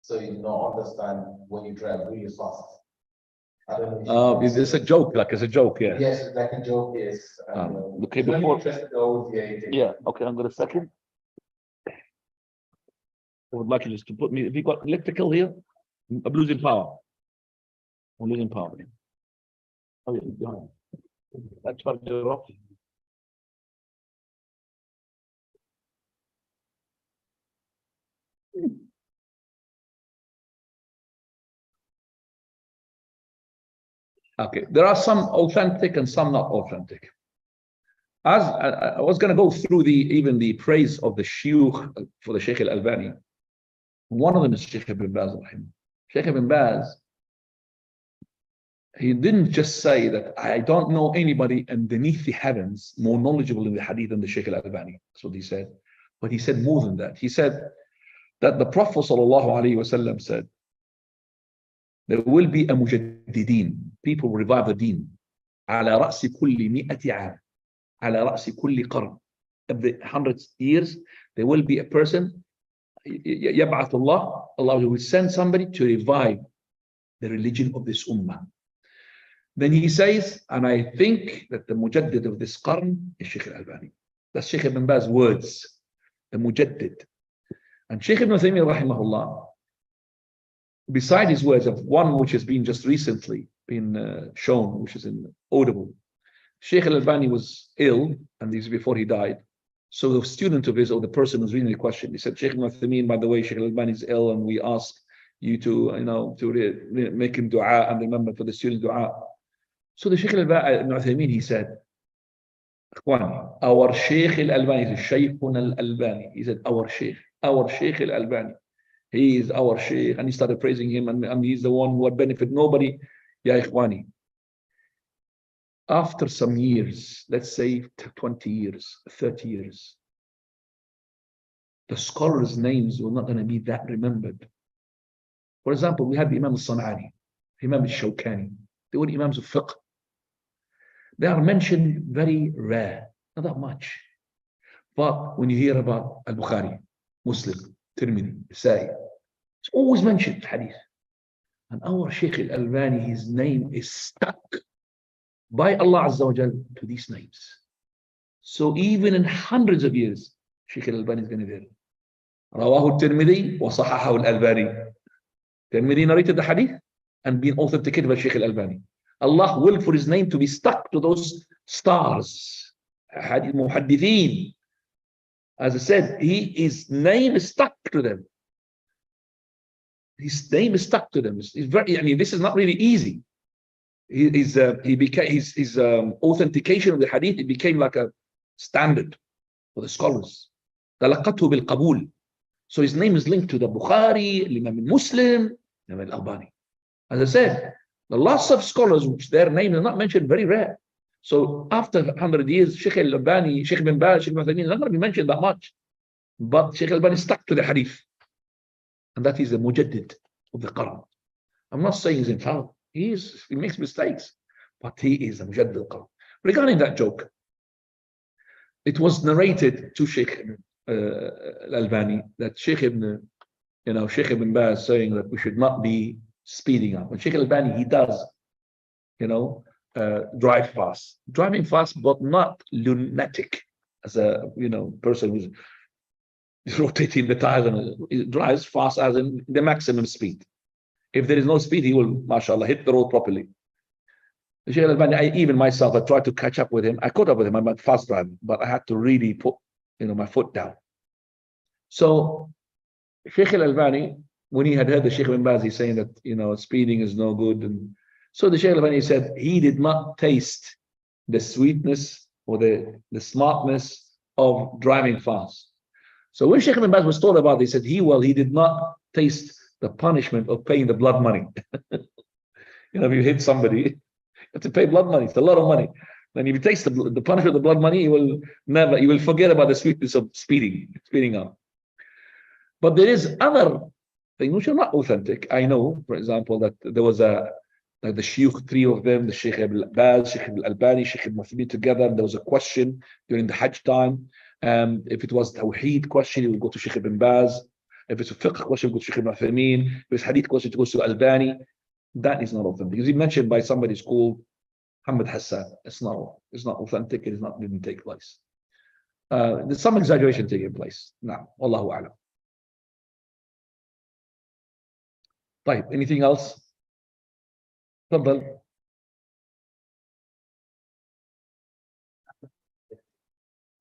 E: so you do not understand when you drive really fast. I don't know.
B: It's a joke, like it's a joke, yeah.
E: Yes, it's like a joke, yes.
B: Okay, before. Yeah, okay, I'm gonna second. I would like you just to put me. Have you got electrical here? I'm losing power. I'm losing power. Oh, yeah, behind. That's what you're off. Okay, there are some authentic and some not authentic. As I was going to go through even the praise of the shuyukh for the Sheikh Al-Albani. One of them is Sheikh Ibn Baz. Sheikh Ibn Baz, he didn't just say that I don't know anybody underneath the heavens more knowledgeable in the hadith than the Sheikh Al-Albani. That's what he said. But he said more than that. He said that the Prophet ﷺ said, there will be a mujaddideen, people will revive the deen, على رأس كل 100 عام, على رأس كل قرن. Every 100 years, there will be a person, يبعث الله, Allah will send somebody to revive the religion of this ummah. Then he says, and I think that the mujaddid of this qarn is Sheikh Al-Albani. That's Sheikh Ibn Baz's words, the mujaddid. And Sheikh Ibn Taymiyyah rahimahullah, beside his words of one which has been just recently been shown, which is in Audible, Sheikh Al-Albani was ill, and this is before he died. So the student of his, or the person who's reading the question, he said, Sheikh Ibn Taymiyyah, by the way, Sheikh Al-Albani is ill, and we ask you to make him dua and remember for the student dua. So the Sheikh Ibn Uthaymeen, he said, our Sheikh Al-Albani, Shaykhuna Al-Albani. He said, our Sheikh Al-Albani. He is our Sheikh. And he started praising him, and he's the one who would benefit nobody. Ya Ikhwani. After some years, let's say 20 years, 30 years, the scholars' names were not going to be that remembered. For example, we had the Imam Al-San'ani, Imam Al-Shawkani. They were Imams of fiqh. They are mentioned very rare, not that much. But when you hear about Al-Bukhari, Muslim, Tirmidhi, Sa'i, it's always mentioned hadith. And our Shaykh Al-Albani, his name is stuck by Allah Azza wa Jal to these names. So even in hundreds of years, Shaykh Al-Albani is going to be there. Rawahu Tirmidhi wa sahahahu Al-Albani. Tirmidhi narrated the hadith and been authenticated by Shaykh Al-Albani. Allah willed for his name to be stuck to those stars. Hadith muhaddithin. As I said, his name is stuck to them. His name is stuck to them. It's very, I mean, this is not really easy. His authentication of the hadith, it became like a standard for the scholars. تلقته بالقبول. So his name is linked to the Bukhari, Imam Muslim, Imam Al-Albani. As I said, the lots of scholars which their name is not mentioned, very rare. So after 100 years, Sheikh Al-Albani, Sheikh Ibn Baz, Sheikh Ibn Uthaymeen, not going to be mentioned that much. But Sheikh Al-Albani stuck to the hadith. And that is the mujaddid of the Quran. I'm not saying he's infallible. He makes mistakes. But he is the mujaddid of the Quran. Regarding that joke, it was narrated to Sheikh Al-Albani that Sheikh Ibn Baz saying that we should not be speeding up. And Sheikh Al-Albani, he does, drive fast. Driving fast, but not lunatic as a, person who's rotating the tires, and he drives fast as in the maximum speed. If there is no speed, he will, mashallah, hit the road properly. Sheikh Al-Albani, even myself, I tried to catch up with him. I caught up with him. I'm a fast driver, but I had to really put, my foot down. So Sheikh Al-Albani, when he had heard the Sheikh Ibn Baz, he's saying that, speeding is no good. And so the Sheikh Al-Albani said he did not taste the sweetness or the smartness of driving fast. So when Sheikh Ibn Baz was told about this, he said he did not taste the punishment of paying the blood money. If you hit somebody, you have to pay blood money. It's a lot of money. Then if you taste the punishment of the blood money, you will forget about the sweetness of speeding up. But there is other things which are not authentic. I know, for example, that there was the Shuyukh, three of them, the Sheikh Ibn Baz, Sheikh Al-Albani, Sheikh Ibn Uthaymeen together. There was a question during the Hajj time. If it was Tawheed question, it would go to Sheikh Ibn Baz. If it's a fiqh question, it would go to Sheikh Ibn Uthaymeen. If it's Hadith question, it goes to Al-Albani. That is not authentic. Because he mentioned by somebody called Muhammad Hassan. It's not authentic. It didn't take place. There's some exaggeration taking place. Now, Wallahu a'lam. طيب, anything else? تفضل.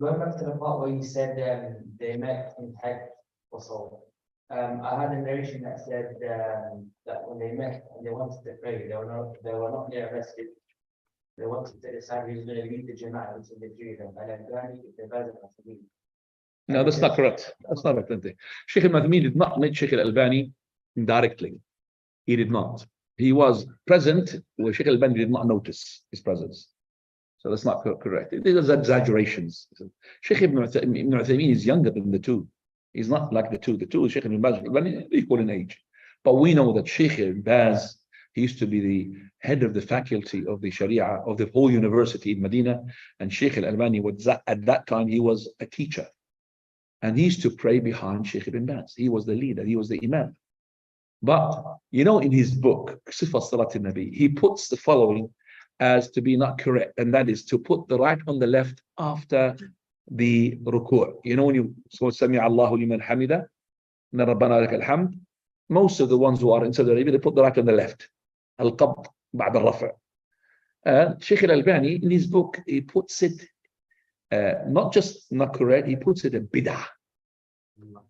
E: Going back to the part where you said they met in Hajj or so, I had a narration that said that when they met and they wanted to pray, they were not near a masjid. They wanted to decide who's going to lead the Jama'ah between the three of them, and then granted if the Bazan has to lead.
B: No, that's not correct. That's not authentic. Sheikh al-Mathmi did not meet Sheikh al-Albani directly. He did not. He was present where Sheikh al-Albani did not notice his presence. So that's not correct. These are exaggerations. Sheikh Ibn Uthaymeen is younger than the two. He's not like the two. The two, Sheikh Ibn Baz, equal in age. But we know that Sheikh Ibn Baz, he used to be the head of the faculty of the Sharia of the whole university in Medina. And Sheikh al-Albani was at that time, he was a teacher. And he used to pray behind Sheikh Ibn Baz. He was the leader, he was the imam. But, you know, in his book, Sifat Salat al-Nabi, he puts the following as to be not correct, and that is to put the right on the left after the ruku'. You know, when you say Sami Allahu liman hamida, na rabbana lak al-hamd, most of the ones who are in Saudi Arabia, they put the right on the left. Al-qabd ba'd al-rafa'. Sheikh al-Albani, in his book, he puts it not just not correct, he puts it a bid'ah,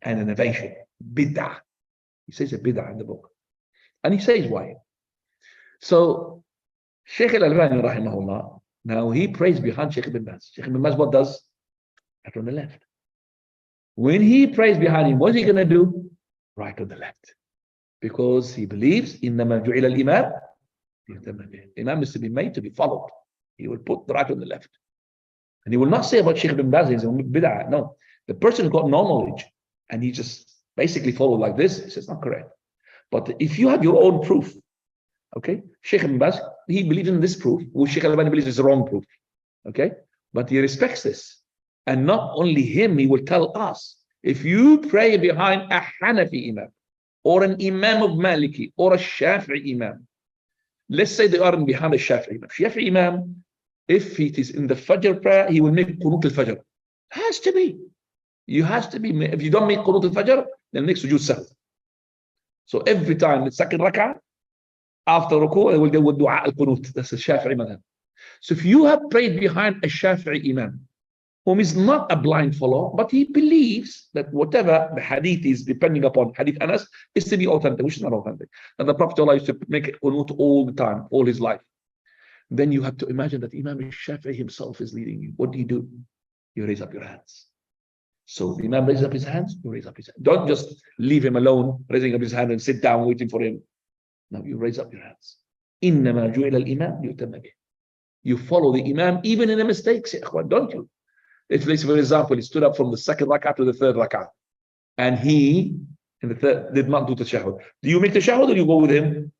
B: an innovation. Bid'ah. He says a bid'ah in the book. And he says why. So, Sheikh al-Albani, rahimahullah, now he prays behind Sheikh Ibn Baz. Sheikh Ibn Baz, what does? Right on the left. When he prays behind him, what is he going to do? Right on the left. Because he believes, إِنَّمَا جُعِلَ الْإِمَامِ. Imam is to be made to be followed. He will put the right on the left. And he will not say about Sheikh Ibn Baz, he's a bid'ah. No. The person who got no knowledge, and he just basically followed like this, he says, not correct. But if you have your own proof, okay, Sheikh Ibn Baz, he believes in this proof, which Sheikh Al-Albani believes is the wrong proof. Okay, but he respects this. And not only him, he will tell us, if you pray behind a Hanafi Imam, or an Imam of Maliki, or a Shafi'i Imam, let's say they are behind a Shafi'i Imam. Shafi'i Imam, if it is in the Fajr prayer, he will make Qunut al-Fajr. Has to be. You has to be. If you don't make Qunut al-Fajr, then make Sujood Sahw. So every time the second rak'ah, after ruku', they will do dua al-Qunut. That's a Shafi'i madhab. So if you have prayed behind a Shafi'i Imam, whom is not a blind follower, but he believes that whatever the hadith is depending upon Hadith Anas is to be authentic, which is not authentic. And the Prophet used to make Qunut all the time, all his life. Then you have to imagine that Imam Shafi'i himself is leading you. What do? You raise up your hands. So the Imam raises up his hands, you raise up his hands. Don't just leave him alone, raising up his hand and sit down waiting for him. No, you raise up your hands. إِنَّمَا جُعِلَ الْإِمَامِ يُؤْتَمَّ بِهِ. You follow the Imam even in a mistake, don't you? If, for example, he stood up from the second rak'ah to the third rak'ah, and he, in the third, did not do tashahhud. Do you make tashahhud or you go with him?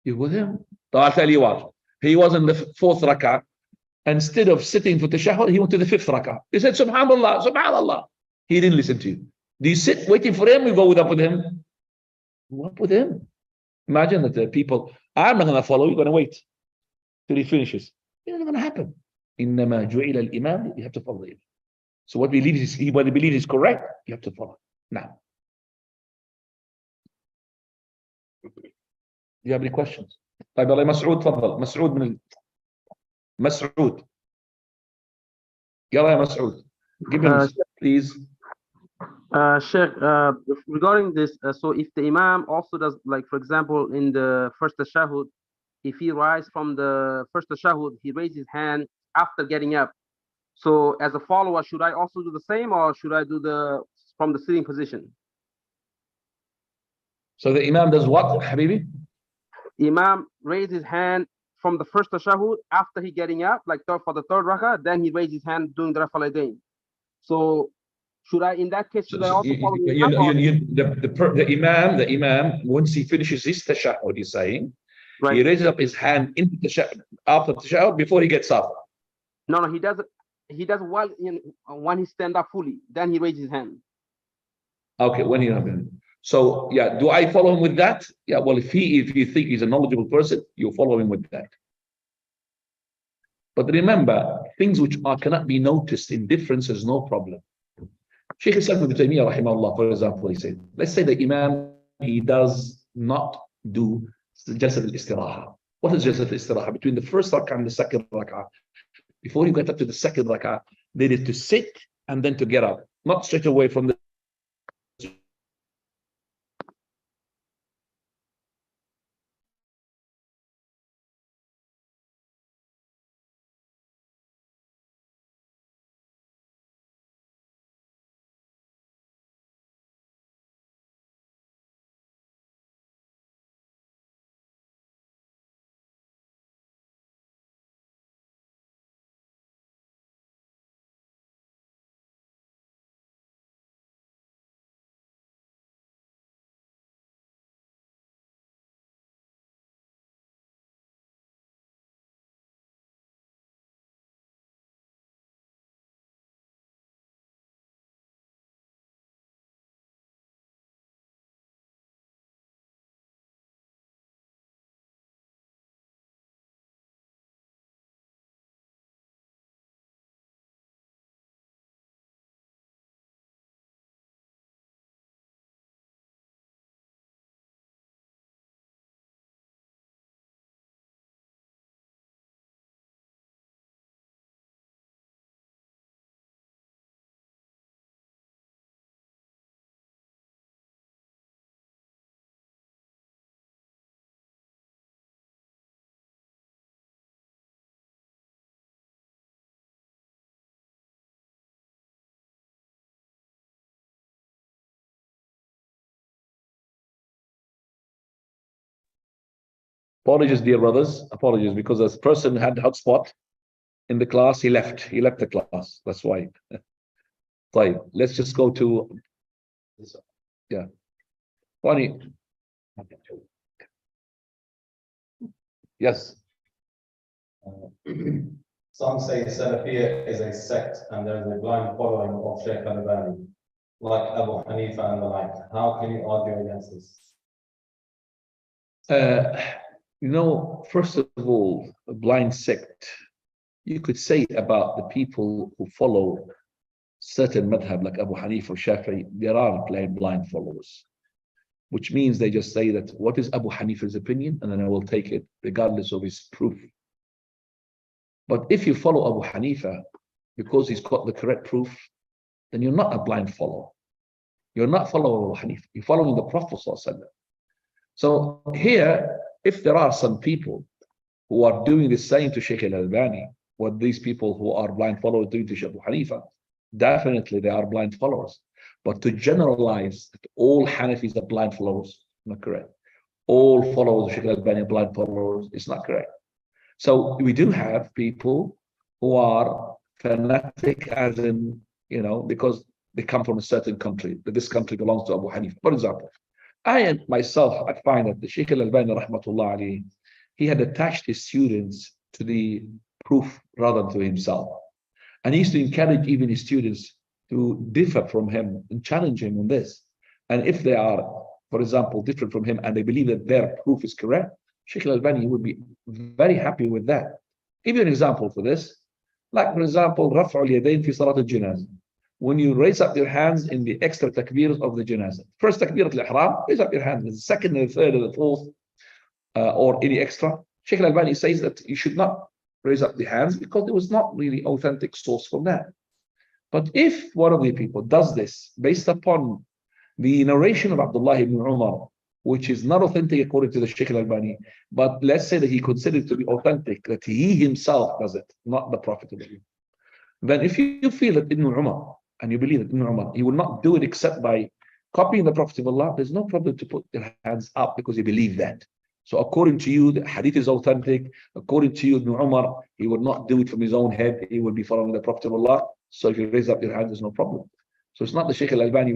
B: You go with him. So I'll tell you what. He was in the fourth rak'ah. Instead of sitting for tashahhud, he went to the fifth rak'ah. He said, Subhanallah, Subhanallah. He didn't listen to you. Do you sit waiting for him or you go up with him? Go up with him. Imagine that the people, I'm not going to follow, you're going to wait till he finishes. It's not going to happen. إِنَّمَا جُعِلَ الْإِمَامِ. You have to follow him. So what we believe is correct, you have to follow. Now, do you have any questions? طيب الله مسعود تفضل. مسعود من مسعود. يلا يا مسعود. Give him, please.
F: Sheikh, regarding this, so if the Imam also does, like for example, in the first tashahhud, if he rises from the first tashahhud, he raises his hand after getting up. So as a follower, should I also do the same, or should I do from the sitting position?
B: So the Imam does what, Habibi?
F: Imam raises his hand from the first tashahhud after he getting up, like for the third rak'ah, then he raises his hand doing the Rafal Yadayn. So should I, in that case, should I also follow
B: the Imam, once he finishes his tashahhud, he's saying, right, he raises up his hand into the tashahhud, after the tashahhud, before he gets up. No,
F: he does well when he stand up fully, then he raises his hand.
B: Okay, when you're not. So yeah, do I follow him with that? Yeah, well, if you think he's a knowledgeable person, you follow him with that. But remember, things which cannot be noticed in differences, no problem. Shaykh Islam Ibn Taymiyyah, rahimahullah, for example, he said, let's say the Imam, he does not do Jalsat al-Istiraha. What is Jalsat al-Istiraha? Between the first rak'ah and the second rak'ah. Before you get up to the second rak'ah, They need to sit and then to get up, not straight away from the apologies, dear brothers. Apologies, because this person had hotspot in the class. He left the class. That's why. Right. Let's just go to funny. Yes.
A: Some say Salafiyah is a sect and there is a blind following of Shaykh Al-Albani, like Abu Hanifa and the like. How can you argue against this?
B: First of all, a blind sect, you could say about the people who follow certain madhab like Abu Hanifa or Shafi'i, there are blind followers, which means they just say that what is Abu Hanifa's opinion, and then I will take it regardless of his proof. But if you follow Abu Hanifa because he's got the correct proof, then you're not a blind follower. You're not following Abu Hanifa, you're following the Prophet ﷺ. So here, if there are some people who are doing the same to Shaykh Al-Albani, what these people who are blind followers doing to Shaykh Abu Hanifa, definitely they are blind followers. But to generalize that all Hanafis are blind followers, not correct. All followers of Shaykh Al-Albani are blind followers, it's not correct. So we do have people who are fanatic, as in, because they come from a certain country, that this country belongs to Abu Hanifa. For example, I find that the Shaykh Al-Albani, rahmatullah alayhi, he had attached his students to the proof rather than to himself. And he used to encourage even his students to differ from him and challenge him on this. And if they are, for example, different from him and they believe that their proof is correct, Shaykh Al-Albani would be very happy with that. Give you an example for this. Like, for example, رفع اليدين في صلاة الجنازة. When you raise up your hands in the extra takbir of the janazah. First takbir al-ihram, raise up your hands. The second and the third and the fourth, or any extra. Shaykh Al-Albani says that you should not raise up the hands because there was not really authentic source from that. But if one of the people does this based upon the narration of Abdullah ibn Umar, which is not authentic according to the Shaykh Al-Albani, but let's say that he considered it to be authentic, that he himself does it, not the Prophet. Then if you feel that Ibn Umar, and you believe that Ibn Umar, he will not do it except by copying the Prophet of Allah, there's no problem to put your hands up because you believe that. So according to you, the hadith is authentic. According to you, Ibn Umar, he would not do it from his own head. He would be following the Prophet of Allah. So if you raise up your hands, there's no problem. So it's not the Shaykh Al-Albani.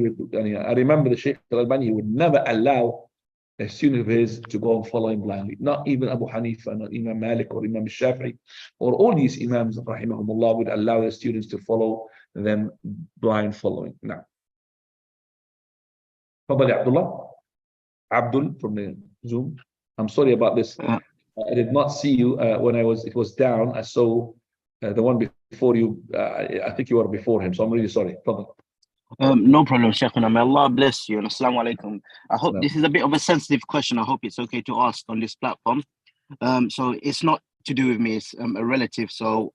B: I remember the Shaykh Al-Albani, he would never allow a student of his to go and follow him blindly. Not even Abu Hanifa, not Imam Malik or Imam Shafi'i, or all these Imams, rahimahumullah, would allow their students to follow them blind following. Now, Fadali Abdullah, Abdul from the Zoom. I'm sorry about this. I did not see you when it was down. I saw the one before you. I think you were before him, so I'm really sorry. Fadal.
D: No problem, Shaykhuna. May Allah bless you. And Assalamu alaikum. I hope this is a bit of a sensitive question. I hope it's okay to ask on this platform. So it's not to do with me, it's a relative. So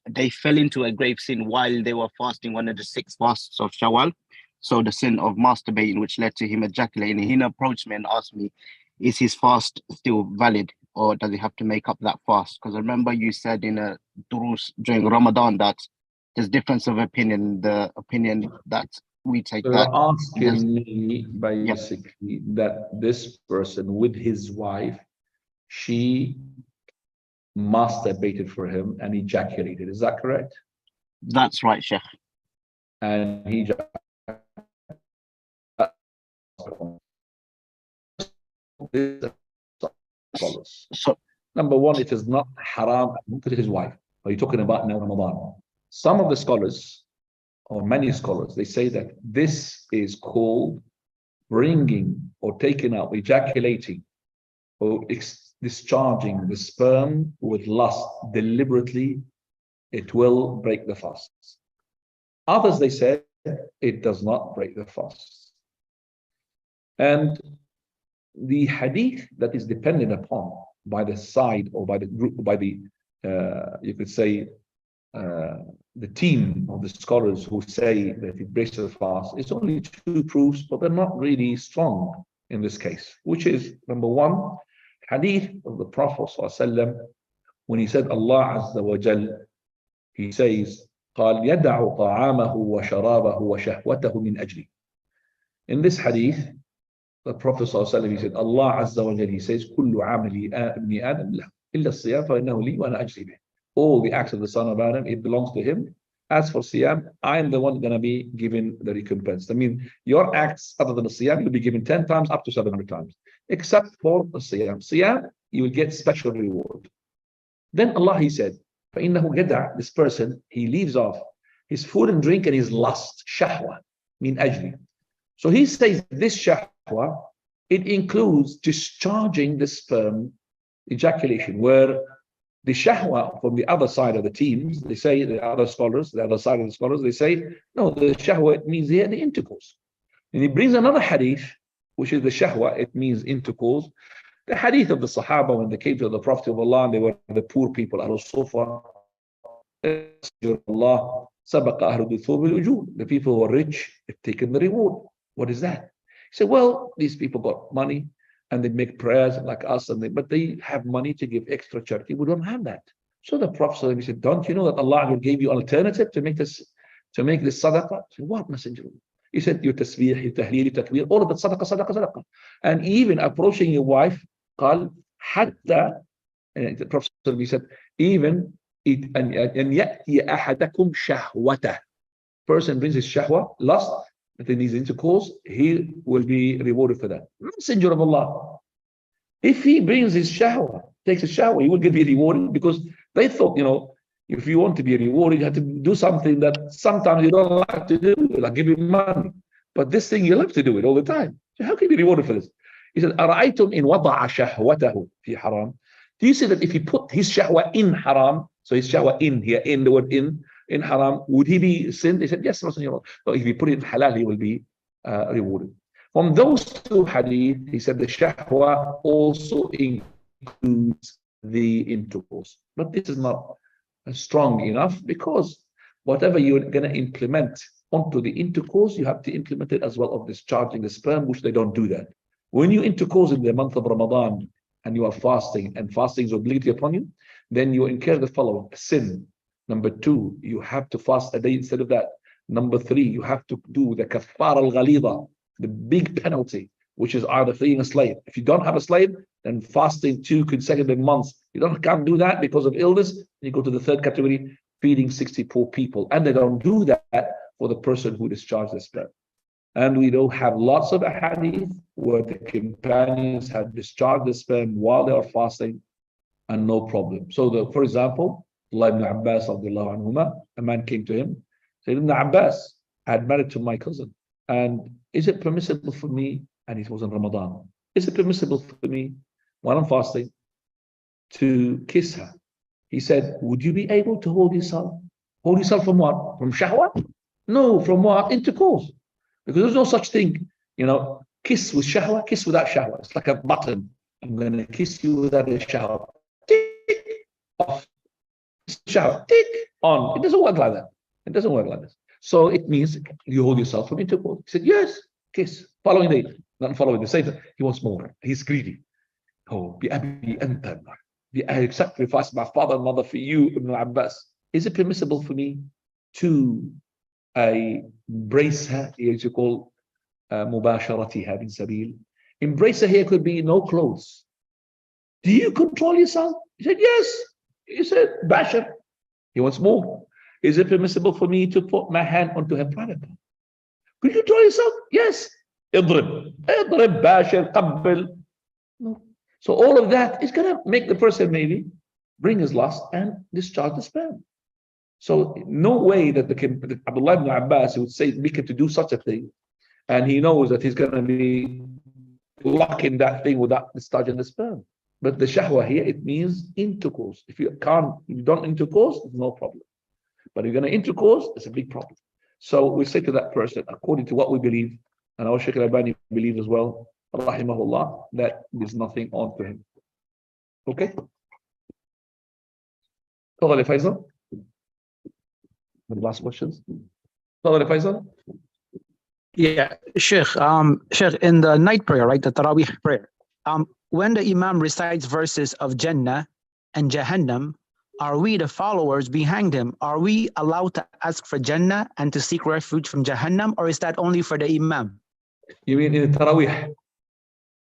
D: they fell into a grave sin while they were fasting one of the 6 fasts of Shawwal. So the sin of masturbating, which led to him ejaculating. He approached me and asked me, is his fast still valid, or does he have to make up that fast? Because I remember you said in a durus during Ramadan that there's difference of opinion. The opinion that we take
B: So
D: that
B: you're asking me basically that this person with his wife, she masturbated for him and ejaculated. Is that correct?
D: that's right, Sheikh.
B: And he
D: So
B: number one, it is not haram to his wife. Are you talking about now Ramadan? Some of the scholars, or many scholars, they say that this is called bringing or taking out, ejaculating, or discharging the sperm with lust deliberately. It will break the fast. Others, they said, it does not break the fast. And the hadith that is dependent upon by the side or by the group, by the, you could say, the team of the scholars who say that it breaks the fast, it's only 2 proofs, but they're not really strong in this case, which is number 1, hadith of the Prophet ﷺ, when he said, Allah Azza wa Jal, he says, قال يدع طعامه وشرابه وشهوته من أجلي. In this hadith, the Prophet ﷺ, he said, Allah Azza wa Jal, he says, كل عمل ابن آدم له إلا الصيام فإنه لي وأنا أجزي به. All the acts of the son of Adam, it belongs to him. As for Siyam, I am the one going to be given the recompense. I mean, your acts other than the Siyam, you'll be given 10 times up to 700 times, except for the Siyam. Siyam, you will get special reward. Then Allah, he said, فَإِنَّهُ يَدَعْ, this person, he leaves off his food and drink and his lust, shahwa, min ajli. So he says this shahwa, it includes discharging the sperm ejaculation, where the shahwa from the other side of the teams, they say, the other scholars, the other side of the scholars, they say, no, the shahwa, it means here the intercourse. And he brings another hadith, which is the shahwa, it means intercourse. The hadith of the Sahaba when they came to the Prophet of Allah, and they were the poor people, Al-Sufa, Allah, the people who are rich have taken the reward. What is that? He said, well, these people got money, and they make prayers like us, but they have money to give extra charity. We don't have that. So the Prophet he said, don't you know that Allah gave you an alternative to make this sadaqah? Said, what, Messenger? He said, your tasbih, your tahleel, your takbir, all of it, sadaqah. And even approaching your wife, قال, حتى, and the Prophet he said, even أن يأتي أحدكم شهوته. Person brings his shahwa, lust, if he needs intercourse, he will be rewarded for that. Messenger of Allah, if he brings his shahwa, takes a shower, he will be rewarded, because they thought, you know, if you want to be rewarded, you have to do something that sometimes you don't like to do, like give him money. But this thing, you have to do it all the time. So how can you be rewarded for this? He said, أَرَأَيْتُمْ إِنْ وَضَعَ شَهْوَتَهُ فِي حَرَامٍ. Do you see that if he put his shahwa in haram, so his shahwa in here, in the word in haram, would he be sinned? He said, yes, Messenger. So if he put it in halal, he will be rewarded. From those 2 hadith, he said the shahwa also includes the intercourse. But this is not strong enough, because whatever you're going to implement onto the intercourse, you have to implement it as well of discharging the sperm, which they don't do that. When you intercourse in the month of Ramadan and you are fasting, and fasting is obligatory upon you, then you incur the following sin. Number 2, you have to fast a day instead of that. Number 3, you have to do the kafar al-ghalida, the big penalty, which is either freeing a slave. If you don't have a slave, then fasting 2 consecutive months. You can't do that because of illness. You go to the 3rd category, feeding 64 people. And they don't do that for the person who discharged the sperm. And we do have lots of hadith where the companions have discharged the sperm while they are fasting, and no problem. So, for example, Allah ibn Abbas, a man came to him, said, Ibn Abbas, I had married to my cousin, and is it permissible for me, and it was in Ramadan, is it permissible for me, while I'm fasting, to kiss her? He said, would you be able to hold yourself? Hold yourself from what? From shahwa? No, from what? Intercourse. Because there's no such thing, you know, kiss with shahwa, kiss without shahwa. It's like a button. I'm going to kiss you without a shahwa. Tick, off. Shower, tick, on. It doesn't work like that. It doesn't work like this. So it means you hold yourself from intercourse. He said, yes, kiss. Following day, not following the same. He wants more. He's greedy. Oh, I sacrificed my father and mother for you, Ibn Abbas. Is it permissible for me to embrace her, as you call mubasharatiha bin sabil? Embrace her here could be no clothes. Do you control yourself? He said, yes. He said, bashar. He wants more. Is it permissible for me to put my hand onto her private part? Could you control yourself? Yes. Idrib, bashar, qabbil. No. So all of that is going to make the person maybe bring his lust and discharge the sperm. So no way that Abdullah ibn Abbas would say Mika to do such a thing, and he knows that he's going to be locking that thing without discharging the sperm. But the shahwa here, it means intercourse. If you don't intercourse, it's no problem. But if you're going to intercourse, it's a big problem. So we say to that person, according to what we believe, and our Shaykh al-Albani believes as well, rahimahullah, that there's nothing on to him. Okay? تفضل يا فيصل. The last questions. تفضل يا فيصل.
G: Yeah, Sheikh, Sheikh, in the night prayer, right, the Taraweeh prayer, when the Imam recites verses of Jannah and Jahannam, are we, the followers behind him, are we allowed to ask for Jannah and to seek refuge from Jahannam, or is that only for the Imam?
B: You mean in the Taraweeh?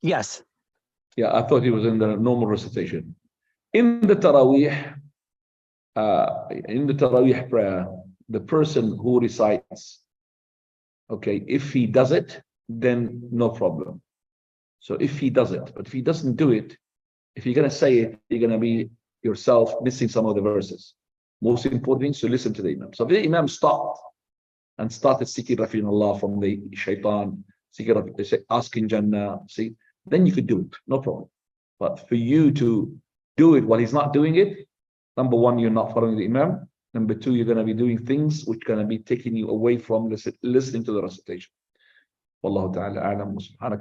G: Yes.
B: Yeah, I thought he was in the normal recitation. In the Taraweeh prayer, the person who recites, okay, if he does it, then no problem. So if he does it, but if he doesn't do it, if you're going to say it, you're going to be yourself missing some of the verses. Most important thing is to listen to the Imam. So if the Imam stopped and started seeking refuge in Allah from the shaitan, asking Jannah, see, then you could do it, no problem. But for you to do it while he's not doing it, number one, you're not following the Imam. Number two, you're going to be doing things which are going to be taking you away from listening to the recitation. Wallahu ta'ala a'lam.